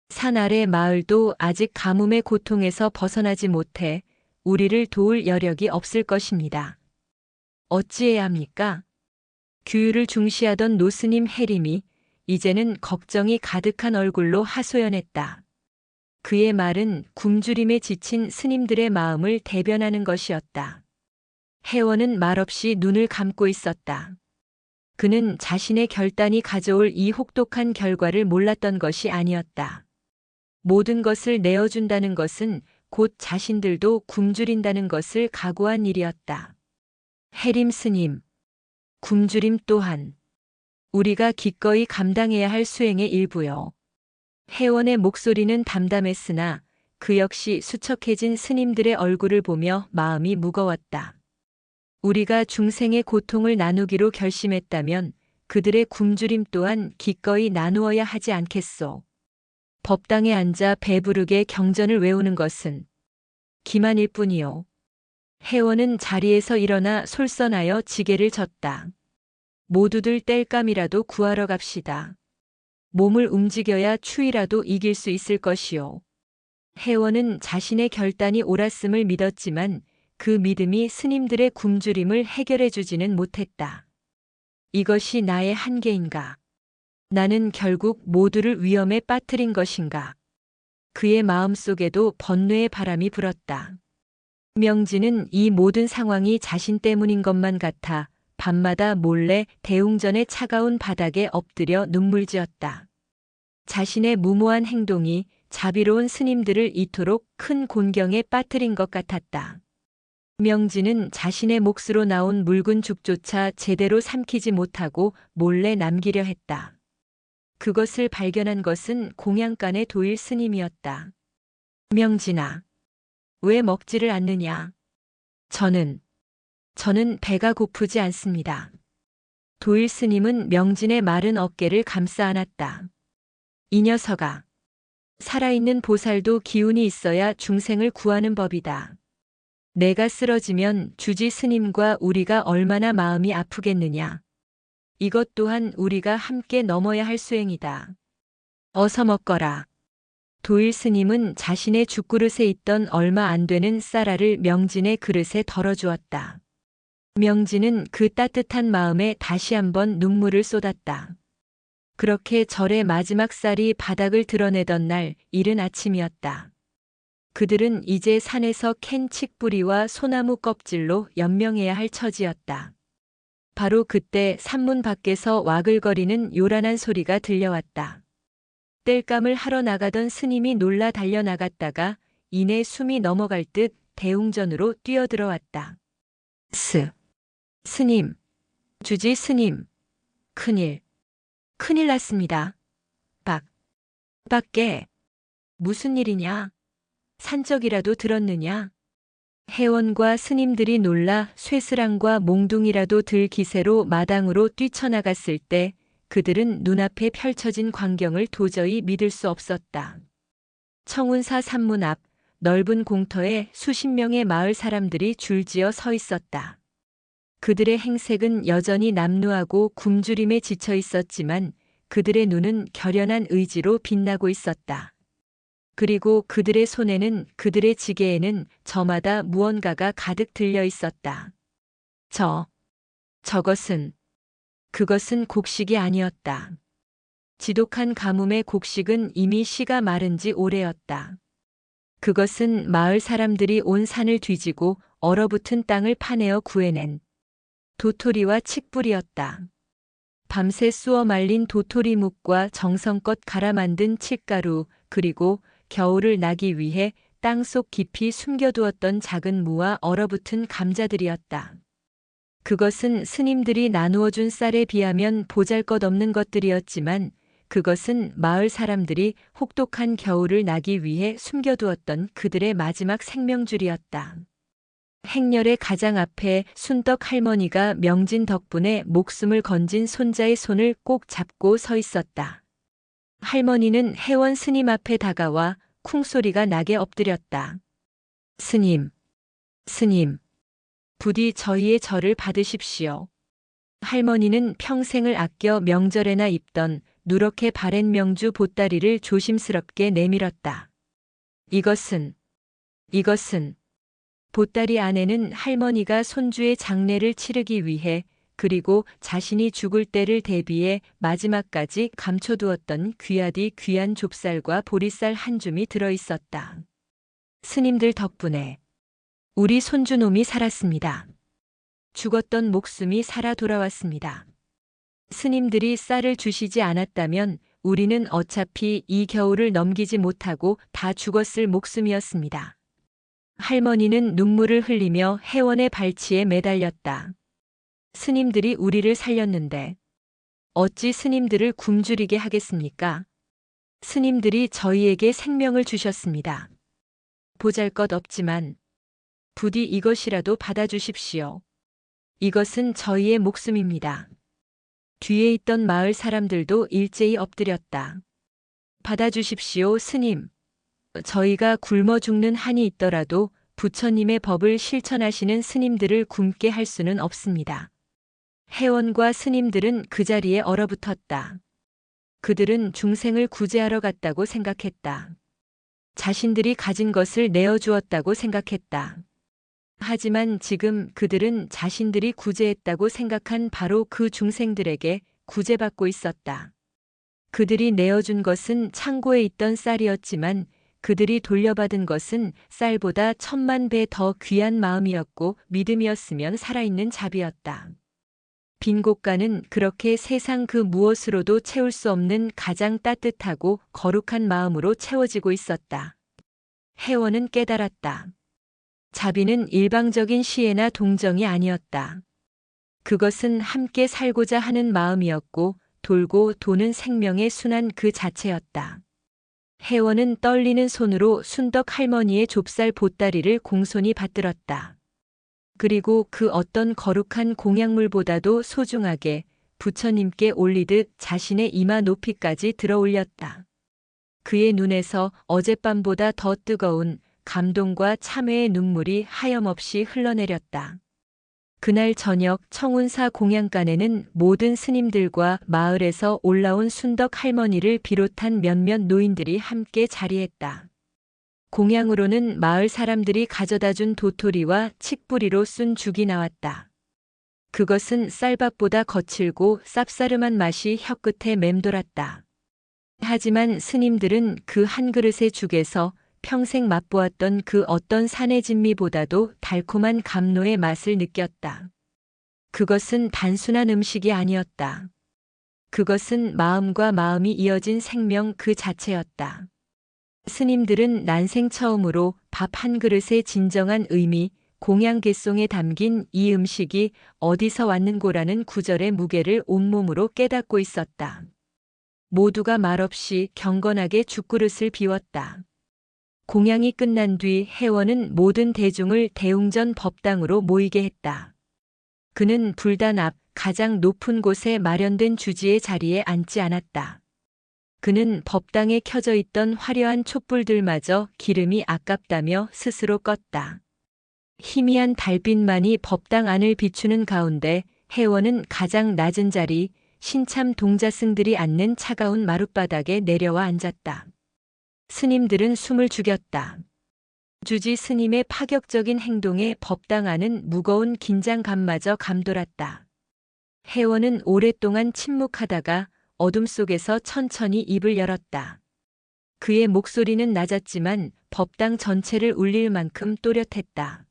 산 아래 마을도 아직 가뭄의 고통에서 벗어나지 못해 우리를 도울 여력이 없을 것입니다. 어찌해야 합니까? 규율을 중시하던 노스님 해림이 이제는 걱정이 가득한 얼굴로 하소연했다. 그의 말은 굶주림에 지친 스님들의 마음을 대변하는 것이었다. 해원은 말없이 눈을 감고 있었다. 그는 자신의 결단이 가져올 이 혹독한 결과를 몰랐던 것이 아니었다. 모든 것을 내어준다는 것은 곧 자신들도 굶주린다는 것을 각오한 일이었다. 해림 스님, 굶주림 또한 우리가 기꺼이 감당해야 할 수행의 일부요. 해원의 목소리는 담담했으나 그 역시 수척해진 스님들의 얼굴을 보며 마음이 무거웠다. 우리가 중생의 고통을 나누기로 결심했다면 그들의 굶주림 또한 기꺼이 나누어야 하지 않겠소. 법당에 앉아 배부르게 경전을 외우는 것은 기만일 뿐이요. 해원은 자리에서 일어나 솔선하여 지게를 졌다. 모두들 땔감이라도 구하러 갑시다. 몸을 움직여야 추위라도 이길 수 있을 것이요. 해원은 자신의 결단이 옳았음을 믿었지만 그 믿음이 스님들의 굶주림을 해결해 주지는 못했다. 이것이 나의 한계인가? 나는 결국 모두를 위험에 빠뜨린 것인가? 그의 마음속에도 번뇌의 바람이 불었다. 명진은 이 모든 상황이 자신 때문인 것만 같아 밤마다 몰래 대웅전의 차가운 바닥에 엎드려 눈물지었다. 자신의 무모한 행동이 자비로운 스님들을 이토록 큰 곤경에 빠뜨린 것 같았다. 명진은 자신의 몫으로 나온 묽은 죽조차 제대로 삼키지 못하고 몰래 남기려 했다. 그것을 발견한 것은 공양간의 도일 스님이었다. 명진아, 왜 먹지를 않느냐? 저는 배가 고프지 않습니다. 도일 스님은 명진의 마른 어깨를 감싸 안았다. 이 녀석아, 살아있는 보살도 기운이 있어야 중생을 구하는 법이다. 내가 쓰러지면 주지 스님과 우리가 얼마나 마음이 아프겠느냐. 이것 또한 우리가 함께 넘어야 할 수행이다. 어서 먹거라. 도일 스님은 자신의 죽그릇에 있던 얼마 안 되는 쌀알을 명진의 그릇에 덜어주었다. 명진은 그 따뜻한 마음에 다시 한번 눈물을 쏟았다. 그렇게 절의 마지막 쌀이 바닥을 드러내던 날 이른 아침이었다. 그들은 이제 산에서 캔 칡뿌리와 소나무 껍질로 연명해야 할 처지였다. 바로 그때 산문 밖에서 와글거리는 요란한 소리가 들려왔다. 땔감을 하러 나가던 스님이 놀라 달려나갔다가 이내 숨이 넘어갈 듯 대웅전으로 뛰어들어왔다. 스님, 주지 스님, 큰일 났습니다. 밖에 무슨 일이냐? 산적이라도 들었느냐? 해원과 스님들이 놀라 쇠스랑과 몽둥이라도 들 기세로 마당으로 뛰쳐나갔을 때 그들은 눈앞에 펼쳐진 광경을 도저히 믿을 수 없었다. 청운사 산문 앞 넓은 공터에 수십 명의 마을 사람들이 줄지어 서 있었다. 그들의 행색은 여전히 남루하고 굶주림에 지쳐 있었지만 그들의 눈은 결연한 의지로 빛나고 있었다. 그리고 그들의 손에는, 그들의 지게에는 저마다 무언가가 가득 들려 있었다. 그것은 곡식이 아니었다. 지독한 가뭄의 곡식은 이미 씨가 마른 지 오래였다. 그것은 마을 사람들이 온 산을 뒤지고 얼어붙은 땅을 파내어 구해낸 도토리와 칡뿌리였다. 밤새 쑤어 말린 도토리묵과 정성껏 갈아 만든 칡가루, 그리고 겨울을 나기 위해 땅속 깊이 숨겨두었던 작은 무와 얼어붙은 감자들이었다. 그것은 스님들이 나누어 준 쌀에 비하면 보잘것없는 것들이었지만 그것은 마을 사람들이 혹독한 겨울을 나기 위해 숨겨두었던 그들의 마지막 생명줄이었다. 행렬의 가장 앞에 순떡 할머니가 명진 덕분에 목숨을 건진 손자의 손을 꼭 잡고 서 있었다. 할머니는 해원 스님 앞에 다가와 쿵소리가 나게 엎드렸다. 스님, 스님, 부디 저희의 절을 받으십시오. 할머니는 평생을 아껴 명절에나 입던 누렇게 바랜 명주 보따리를 조심스럽게 내밀었다. 이것은 보따리 안에는 할머니가 손주의 장례를 치르기 위해, 그리고 자신이 죽을 때를 대비해 마지막까지 감춰두었던 귀하디 귀한 좁쌀과 보리쌀 한 줌이 들어 있었다. 스님들 덕분에 우리 손주놈이 살았습니다. 죽었던 목숨이 살아 돌아왔습니다. 스님들이 쌀을 주시지 않았다면 우리는 어차피 이 겨울을 넘기지 못하고 다 죽었을 목숨이었습니다. 할머니는 눈물을 흘리며 해원의 발치에 매달렸다. 스님들이 우리를 살렸는데 어찌 스님들을 굶주리게 하겠습니까? 스님들이 저희에게 생명을 주셨습니다. 보잘것없지만 부디 이것이라도 받아주십시오. 이것은 저희의 목숨입니다. 뒤에 있던 마을 사람들도 일제히 엎드렸다. 받아주십시오, 스님. 저희가 굶어 죽는 한이 있더라도 부처님의 법을 실천하시는 스님들을 굶게 할 수는 없습니다. 해원과 스님들은 그 자리에 얼어붙었다. 그들은 중생을 구제하러 갔다고 생각했다. 자신들이 가진 것을 내어주었다고 생각했다. 하지만 지금 그들은 자신들이 구제했다고 생각한 바로 그 중생들에게 구제받고 있었다. 그들이 내어준 것은 창고에 있던 쌀이었지만 그들이 돌려받은 것은 쌀보다 1000만 배 더 귀한 마음이었고 믿음이었으면 살아있는 자비였다. 빈 곳간은 그렇게 세상 그 무엇으로도 채울 수 없는 가장 따뜻하고 거룩한 마음으로 채워지고 있었다. 해원은 깨달았다. 자비는 일방적인 시혜나 동정이 아니었다. 그것은 함께 살고자 하는 마음이었고 돌고 도는 생명의 순환 그 자체였다. 해원은 떨리는 손으로 순덕 할머니의 좁쌀 보따리를 공손히 받들었다. 그리고 그 어떤 거룩한 공약물보다도 소중하게 부처님께 올리듯 자신의 이마 높이까지 들어 올렸다. 그의 눈에서 어젯밤보다 더 뜨거운 감동과 참회의 눈물이 하염없이 흘러내렸다. 그날 저녁 청운사 공양간에는 모든 스님들과 마을에서 올라온 순덕 할머니를 비롯한 몇몇 노인들이 함께 자리했다. 공양으로는 마을 사람들이 가져다 준 도토리와 칡뿌리로 쓴 죽이 나왔다. 그것은 쌀밥보다 거칠고 쌉싸름한 맛이 혀끝에 맴돌았다. 하지만 스님들은 그 한 그릇의 죽에서 평생 맛보았던 그 어떤 산의 진미보다도 달콤한 감로의 맛을 느꼈다. 그것은 단순한 음식이 아니었다. 그것은 마음과 마음이 이어진 생명 그 자체였다. 스님들은 난생 처음으로 밥 한 그릇의 진정한 의미, 공양개송에 담긴 이 음식이 어디서 왔는고라는 구절의 무게를 온몸으로 깨닫고 있었다. 모두가 말없이 경건하게 죽그릇을 비웠다. 공양이 끝난 뒤 해원은 모든 대중을 대웅전 법당으로 모이게 했다. 그는 불단 앞 가장 높은 곳에 마련된 주지의 자리에 앉지 않았다. 그는 법당에 켜져 있던 화려한 촛불들마저 기름이 아깝다며 스스로 껐다. 희미한 달빛만이 법당 안을 비추는 가운데 혜원은 가장 낮은 자리, 신참 동자승들이 앉는 차가운 마룻바닥에 내려와 앉았다. 스님들은 숨을 죽였다. 주지 스님의 파격적인 행동에 법당 안은 무거운 긴장감마저 감돌았다. 혜원은 오랫동안 침묵하다가 어둠 속에서 천천히 입을 열었다. 그의 목소리는 낮았지만 법당 전체를 울릴 만큼 또렷했다.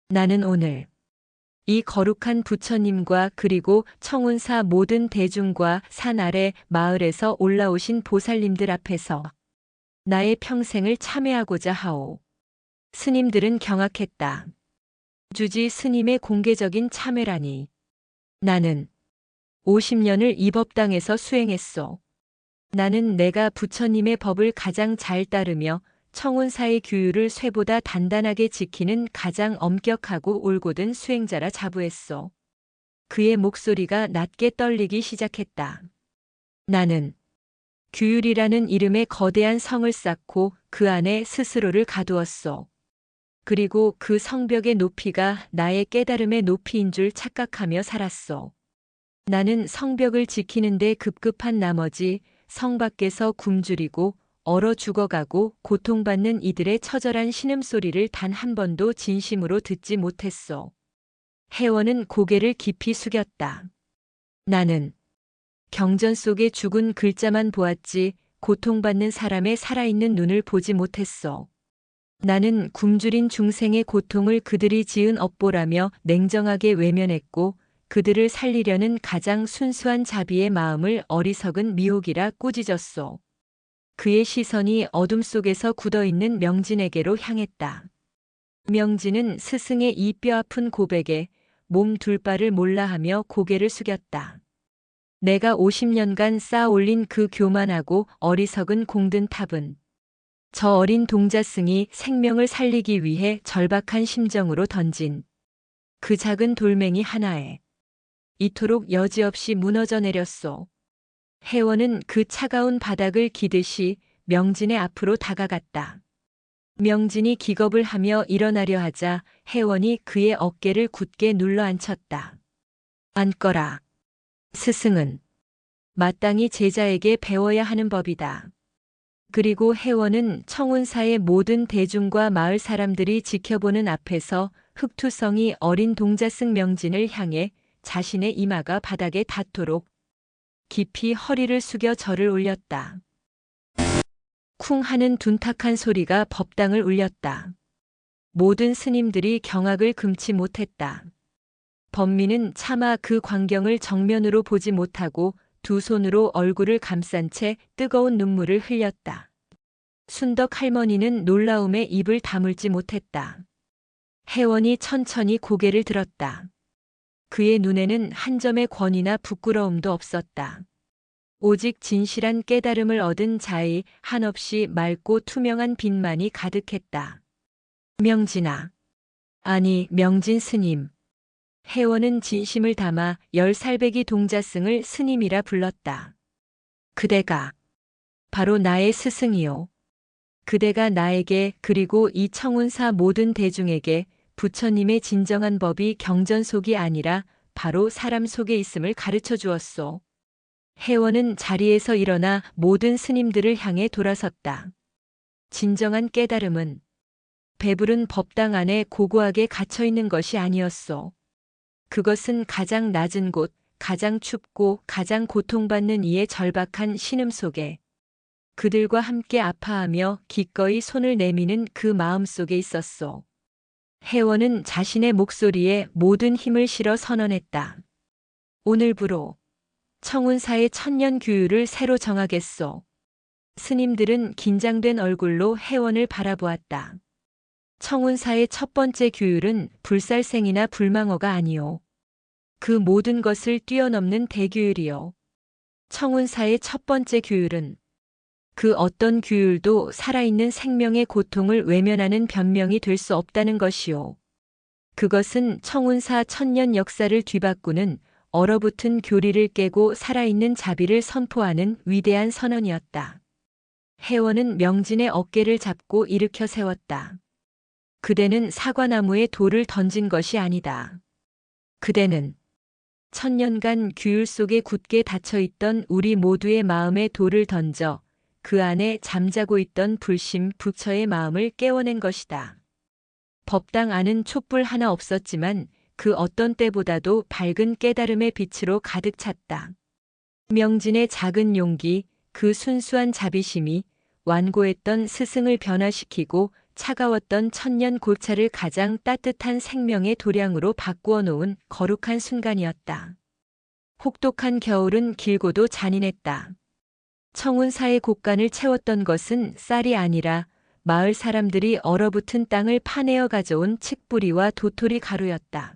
나는 오늘 이 거룩한 부처님과 그리고 청운사 모든 대중과 산 아래 마을에서 올라오신 보살님들 앞에서 나의 평생을 참회하고자 하오. 스님들은 경악했다. 주지 스님의 공개적인 참회라니. 나는 50년을 이 법당에서 수행했소. 나는 내가 부처님의 법을 가장 잘 따르며 청운사의 규율을 쇠보다 단단하게 지키는 가장 엄격하고 올곧은 수행자라 자부했소. 그의 목소리가 낮게 떨리기 시작했다. 나는 규율이라는 이름의 거대한 성을 쌓고 그 안에 스스로를 가두었소. 그리고 그 성벽의 높이가 나의 깨달음의 높이인 줄 착각하며 살았소. 나는 성벽을 지키는데 급급한 나머지 성 밖에서 굶주리고 얼어 죽어가고 고통받는 이들의 처절한 신음소리를 단 한 번도 진심으로 듣지 못했소. 혜원은 고개를 깊이 숙였다. 나는 경전 속의 죽은 글자만 보았지 고통받는 사람의 살아있는 눈을 보지 못했소. 나는 굶주린 중생의 고통을 그들이 지은 업보라며 냉정하게 외면했고 그들을 살리려는 가장 순수한 자비의 마음을 어리석은 미혹이라 꾸짖었소. 그의 시선이 어둠 속에서 굳어있는 명진에게로 향했다. 명진은 스승의 이 뼈아픈 고백에 몸 둘 바를 몰라 하며 고개를 숙였다. 내가 50년간 쌓아 올린 그 교만하고 어리석은 공든 탑은 저 어린 동자승이 생명을 살리기 위해 절박한 심정으로 던진 그 작은 돌멩이 하나에 이토록 여지없이 무너져 내렸소. 혜원은 그 차가운 바닥을 기듯이 명진의 앞으로 다가갔다. 명진이 기겁을 하며 일어나려 하자 혜원이 그의 어깨를 굳게 눌러 앉혔다. 앉거라. 스승은 마땅히 제자에게 배워야 하는 법이다. 그리고 혜원은 청운사의 모든 대중과 마을 사람들이 지켜보는 앞에서 흑투성이 어린 동자승 명진을 향해 자신의 이마가 바닥에 닿도록 깊이 허리를 숙여 절을 올렸다. 쿵 하는 둔탁한 소리가 법당을 울렸다. 모든 스님들이 경악을 금치 못했다. 범민은 차마 그 광경을 정면으로 보지 못하고 두 손으로 얼굴을 감싼 채 뜨거운 눈물을 흘렸다. 순덕 할머니는 놀라움에 입을 다물지 못했다. 혜원이 천천히 고개를 들었다. 그의 눈에는 한 점의 권위나 부끄러움도 없었다. 오직 진실한 깨달음을 얻은 자의 한없이 맑고 투명한 빛만이 가득했다. 명진아. 아니, 명진 스님. 혜원은 진심을 담아 10살배기 동자승을 스님이라 불렀다. 그대가 바로 나의 스승이요. 그대가 나에게 그리고 이 청운사 모든 대중에게 부처님의 진정한 법이 경전 속이 아니라 바로 사람 속에 있음을 가르쳐 주었소. 혜원은 자리에서 일어나 모든 스님들을 향해 돌아섰다. 진정한 깨달음은 배부른 법당 안에 고고하게 갇혀 있는 것이 아니었소. 그것은 가장 낮은 곳, 가장 춥고 가장 고통받는 이의 절박한 신음 속에 그들과 함께 아파하며 기꺼이 손을 내미는 그 마음 속에 있었소. 혜원은 자신의 목소리에 모든 힘을 실어 선언했다. 오늘부로 청운사의 천년 규율을 새로 정하겠소. 스님들은 긴장된 얼굴로 혜원을 바라보았다. 청운사의 첫 번째 규율은 불살생이나 불망어가 아니오. 그 모든 것을 뛰어넘는 대규율이요. 청운사의 첫 번째 규율은 그 어떤 규율도 살아있는 생명의 고통을 외면하는 변명이 될 수 없다는 것이요. 그것은 청운사 천년 역사를 뒤바꾸는 얼어붙은 교리를 깨고 살아있는 자비를 선포하는 위대한 선언이었다. 혜원은 명진의 어깨를 잡고 일으켜 세웠다. 그대는 사과나무에 돌을 던진 것이 아니다. 그대는 천년간 규율 속에 굳게 닫혀있던 우리 모두의 마음에 돌을 던져 그 안에 잠자고 있던 불심, 부처의 마음을 깨워낸 것이다. 법당 안은 촛불 하나 없었지만 그 어떤 때보다도 밝은 깨달음의 빛으로 가득 찼다. 명진의 작은 용기, 그 순수한 자비심이 완고했던 스승을 변화시키고 차가웠던 천년 고차를 가장 따뜻한 생명의 도량으로 바꾸어 놓은 거룩한 순간이었다. 혹독한 겨울은 길고도 잔인했다. 청운사의 곳간을 채웠던 것은 쌀이 아니라 마을 사람들이 얼어붙은 땅을 파내어 가져온 칡뿌리와 도토리 가루였다.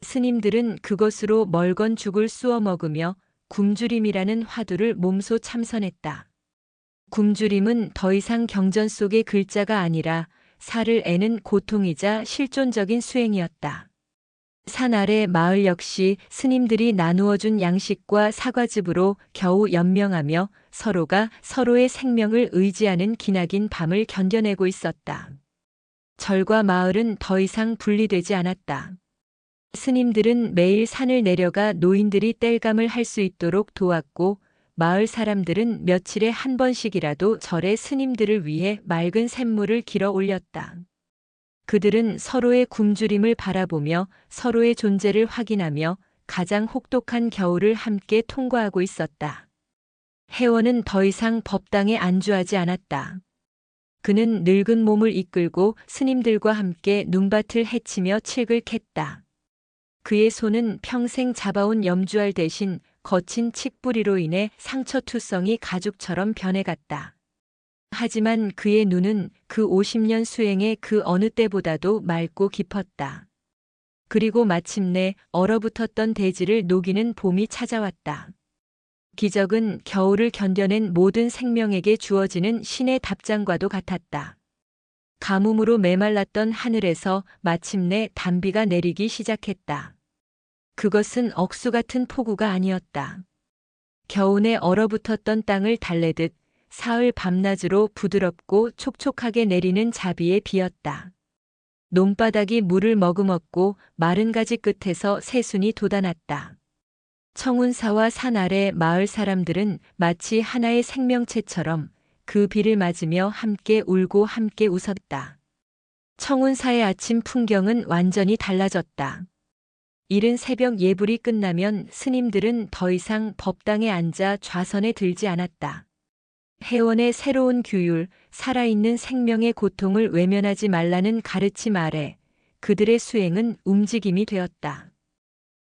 스님들은 그것으로 멀건 죽을 쑤어 먹으며 굶주림이라는 화두를 몸소 참선했다. 굶주림은 더 이상 경전 속의 글자가 아니라 살을 애는 고통이자 실존적인 수행이었다. 산 아래 마을 역시 스님들이 나누어준 양식과 사과즙으로 겨우 연명하며 서로가 서로의 생명을 의지하는 기나긴 밤을 견뎌내고 있었다. 절과 마을은 더 이상 분리되지 않았다. 스님들은 매일 산을 내려가 노인들이 땔감을 할 수 있도록 도왔고 마을 사람들은 며칠에 한 번씩이라도 절에 스님들을 위해 맑은 샘물을 길어 올렸다. 그들은 서로의 굶주림을 바라보며 서로의 존재를 확인하며 가장 혹독한 겨울을 함께 통과하고 있었다. 혜원은 더 이상 법당에 안주하지 않았다. 그는 늙은 몸을 이끌고 스님들과 함께 눈밭을 헤치며 칡을 캤다. 그의 손은 평생 잡아온 염주알 대신 거친 칡뿌리로 인해 상처투성이 가죽처럼 변해갔다. 하지만 그의 눈은 그 50년 수행의 그 어느 때보다도 맑고 깊었다. 그리고 마침내 얼어붙었던 대지를 녹이는 봄이 찾아왔다. 기적은 겨울을 견뎌낸 모든 생명에게 주어지는 신의 답장과도 같았다. 가뭄으로 메말랐던 하늘에서 마침내 단비가 내리기 시작했다. 그것은 억수 같은 폭우가 아니었다. 겨우내 얼어붙었던 땅을 달래듯 사흘 밤낮으로 부드럽고 촉촉하게 내리는 자비의 비였다. 논바닥이 물을 머금었고 마른 가지 끝에서 새순이 돋아났다. 청운사와 산 아래 마을 사람들은 마치 하나의 생명체처럼 그 비를 맞으며 함께 울고 함께 웃었다. 청운사의 아침 풍경은 완전히 달라졌다. 이른 새벽 예불이 끝나면 스님들은 더 이상 법당에 앉아 좌선에 들지 않았다. 혜원의 새로운 규율, 살아있는 생명의 고통을 외면하지 말라는 가르침 아래 그들의 수행은 움직임이 되었다.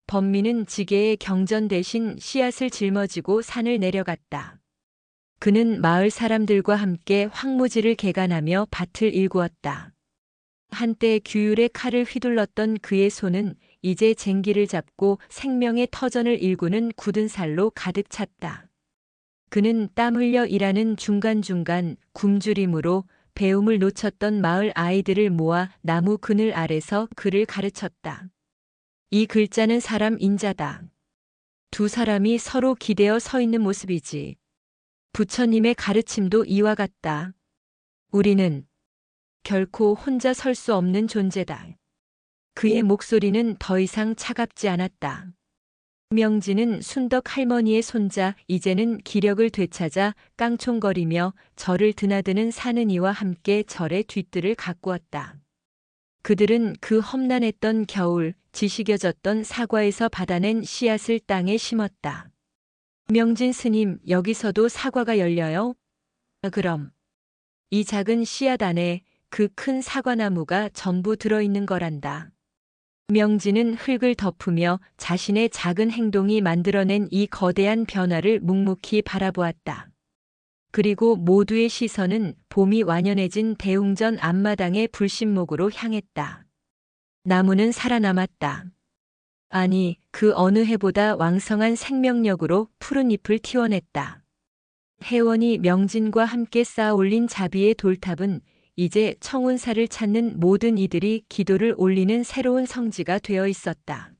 범민은 지게의 경전 대신 씨앗을 짊어지고 산을 내려갔다. 그는 마을 사람들과 함께 황무지를 개간하며 밭을 일구었다. 한때 규율의 칼을 휘둘렀던 그의 손은 이제 쟁기를 잡고 생명의 터전을 일구는 굳은 살로 가득 찼다. 그는 땀 흘려 일하는 중간중간 굶주림으로 배움을 놓쳤던 마을 아이들을 모아 나무 그늘 아래서 글을 가르쳤다. 이 글자는 사람 인자다. 두 사람이 서로 기대어 서 있는 모습이지. 부처님의 가르침도 이와 같다. 우리는 결코 혼자 설 수 없는 존재다. 그의 목소리는 더 이상 차갑지 않았다. 명진은 순덕 할머니의 손자 이제는 기력을 되찾아 깡총거리며 절을 드나드는 사느니와 함께 절의 뒤뜰을 가꾸었다. 그들은 그 험난했던 겨울 지식여졌던 사과에서 받아낸 씨앗을 땅에 심었다. 명진 스님, 여기서도 사과가 열려요? 그럼 이 작은 씨앗 안에 그 큰 사과나무가 전부 들어있는 거란다. 명진은 흙을 덮으며 자신의 작은 행동이 만들어낸 이 거대한 변화를 묵묵히 바라보았다. 그리고 모두의 시선은 봄이 완연해진 대웅전 앞마당의 불신목으로 향했다. 나무는 살아남았다. 아니, 그 어느 해보다 왕성한 생명력으로 푸른 잎을 틔워냈다. 혜원이 명진과 함께 쌓아 올린 자비의 돌탑은 이제 청운사를 찾는 모든 이들이 기도를 올리는 새로운 성지가 되어 있었다.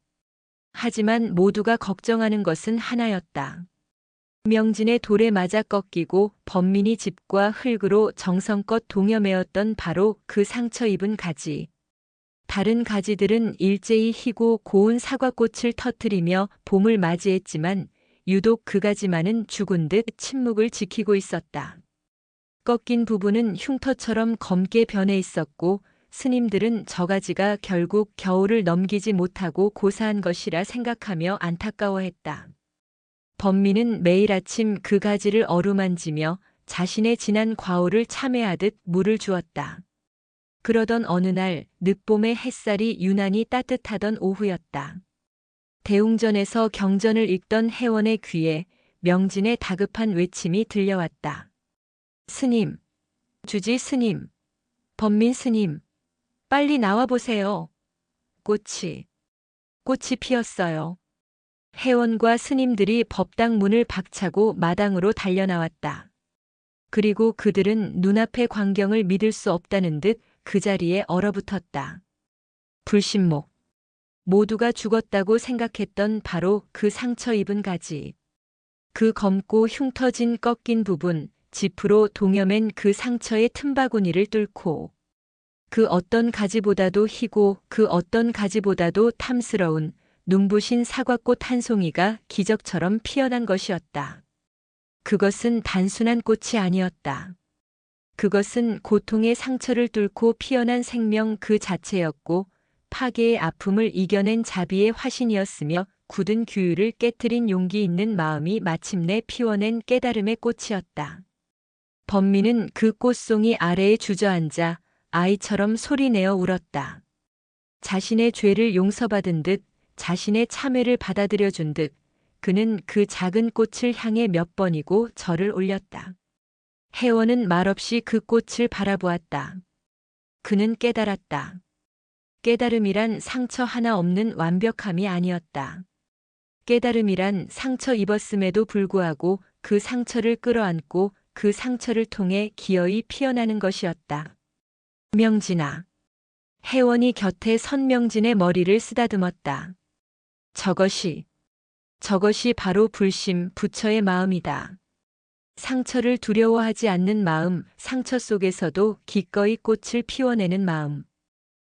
하지만 모두가 걱정하는 것은 하나였다. 명진의 돌에 맞아 꺾이고 범민이 집과 흙으로 정성껏 동여매었던 바로 그 상처 입은 가지. 다른 가지들은 일제히 희고 고운 사과꽃을 터뜨리며 봄을 맞이했지만 유독 그 가지만은 죽은 듯 침묵을 지키고 있었다. 꺾인 부분은 흉터처럼 검게 변해 있었고 스님들은 저 가지가 결국 겨울을 넘기지 못하고 고사한 것이라 생각하며 안타까워했다. 범민은 매일 아침 그 가지를 어루만지며 자신의 지난 과오를 참회하듯 물을 주었다. 그러던 어느 날 늦봄의 햇살이 유난히 따뜻하던 오후였다. 대웅전에서 경전을 읽던 회원의 귀에 명진의 다급한 외침이 들려왔다. 스님, 주지 스님, 범민 스님, 빨리 나와보세요. 꽃이 피었어요. 회원과 스님들이 법당 문을 박차고 마당으로 달려나왔다. 그리고 그들은 눈앞의 광경을 믿을 수 없다는 듯 그 자리에 얼어붙었다. 불신목. 모두가 죽었다고 생각했던 바로 그 상처 입은 가지. 그 검고 흉터진 꺾인 부분, 짚으로 동여맨 그 상처의 틈바구니를 뚫고 그 어떤 가지보다도 희고 그 어떤 가지보다도 탐스러운 눈부신 사과꽃 한 송이가 기적처럼 피어난 것이었다. 그것은 단순한 꽃이 아니었다. 그것은 고통의 상처를 뚫고 피어난 생명 그 자체였고 파괴의 아픔을 이겨낸 자비의 화신이었으며 굳은 규율을 깨트린 용기 있는 마음이 마침내 피워낸 깨달음의 꽃이었다. 범민은 그 꽃송이 아래에 주저앉아 아이처럼 소리내어 울었다. 자신의 죄를 용서받은 듯 자신의 참회를 받아들여준 듯 그는 그 작은 꽃을 향해 몇 번이고 절을 올렸다. 회원은 말없이 그 꽃을 바라보았다. 그는 깨달았다. 깨달음이란 상처 하나 없는 완벽함이 아니었다. 깨달음이란 상처 입었음에도 불구하고 그 상처를 끌어안고 그 상처를 통해 기어이 피어나는 것이었다. 명진아. 회원이 곁에 선 명진의 머리를 쓰다듬었다. 저것이 바로 불심, 부처의 마음이다. 상처를 두려워하지 않는 마음, 상처 속에서도 기꺼이 꽃을 피워내는 마음.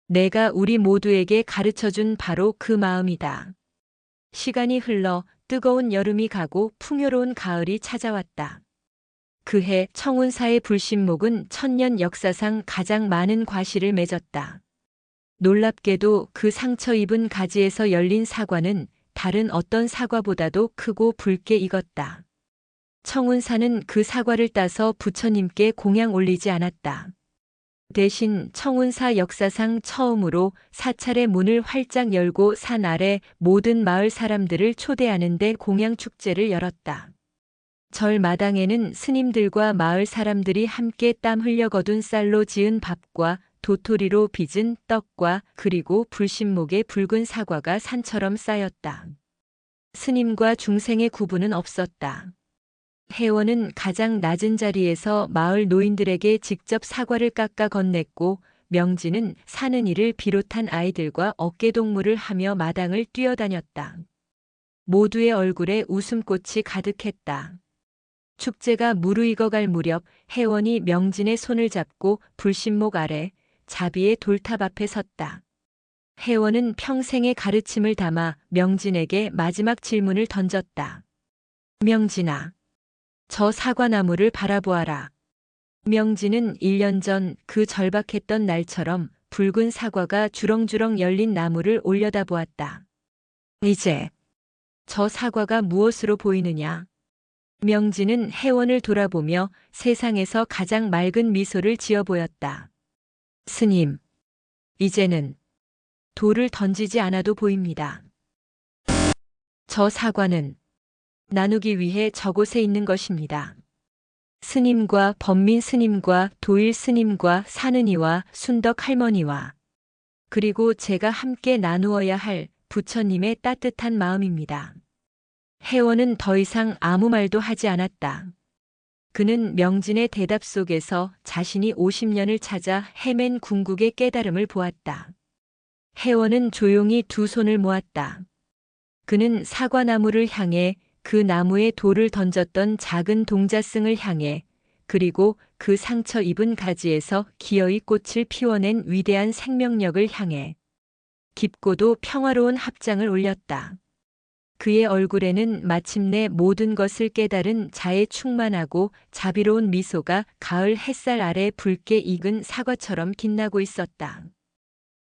내가 우리 모두에게 가르쳐준 바로 그 마음이다. 시간이 흘러 뜨거운 여름이 가고 풍요로운 가을이 찾아왔다. 그해 청운사의 불신목은 천년 역사상 가장 많은 과실을 맺었다. 놀랍게도 그 상처 입은 가지에서 열린 사과는 다른 어떤 사과보다도 크고 붉게 익었다. 청운사는 그 사과를 따서 부처님께 공양 올리지 않았다. 대신 청운사 역사상 처음으로 사찰의 문을 활짝 열고 산 아래 모든 마을 사람들을 초대하는 데 공양 축제를 열었다. 절 마당에는 스님들과 마을 사람들이 함께 땀 흘려 거둔 쌀로 지은 밥과 도토리로 빚은 떡과 그리고 불신목의 붉은 사과가 산처럼 쌓였다. 스님과 중생의 구분은 없었다. 회원은 가장 낮은 자리에서 마을 노인들에게 직접 사과를 깎아 건넸고 명진은 사는 이를 비롯한 아이들과 어깨동무를 하며 마당을 뛰어다녔다. 모두의 얼굴에 웃음꽃이 가득했다. 축제가 무르익어갈 무렵 회원이 명진의 손을 잡고 불신목 아래 자비의 돌탑 앞에 섰다. 회원은 평생의 가르침을 담아 명진에게 마지막 질문을 던졌다. 명진아. 저 사과나무를 바라보아라. 명진은 1년 전 그 절박했던 날처럼 붉은 사과가 주렁주렁 열린 나무를 올려다보았다. 이제 저 사과가 무엇으로 보이느냐? 명진은 회원을 돌아보며 세상에서 가장 맑은 미소를 지어 보였다. 스님, 이제는 돌을 던지지 않아도 보입니다. 저 사과는 나누기 위해 저곳에 있는 것입니다. 스님과 범민 스님과 도일 스님과 사는 이와 순덕 할머니와 그리고 제가 함께 나누어야 할 부처님의 따뜻한 마음입니다. 회원은 더 이상 아무 말도 하지 않았다. 그는 명진의 대답 속에서 자신이 50년을 찾아 헤맨 궁극의 깨달음을 보았다. 회원은 조용히 두 손을 모았다. 그는 사과나무를 향해 그 나무에 돌을 던졌던 작은 동자승을 향해, 그리고 그 상처 입은 가지에서 기어이 꽃을 피워낸 위대한 생명력을 향해 깊고도 평화로운 합장을 올렸다. 그의 얼굴에는 마침내 모든 것을 깨달은 자의 충만하고 자비로운 미소가 가을 햇살 아래 붉게 익은 사과처럼 빛나고 있었다.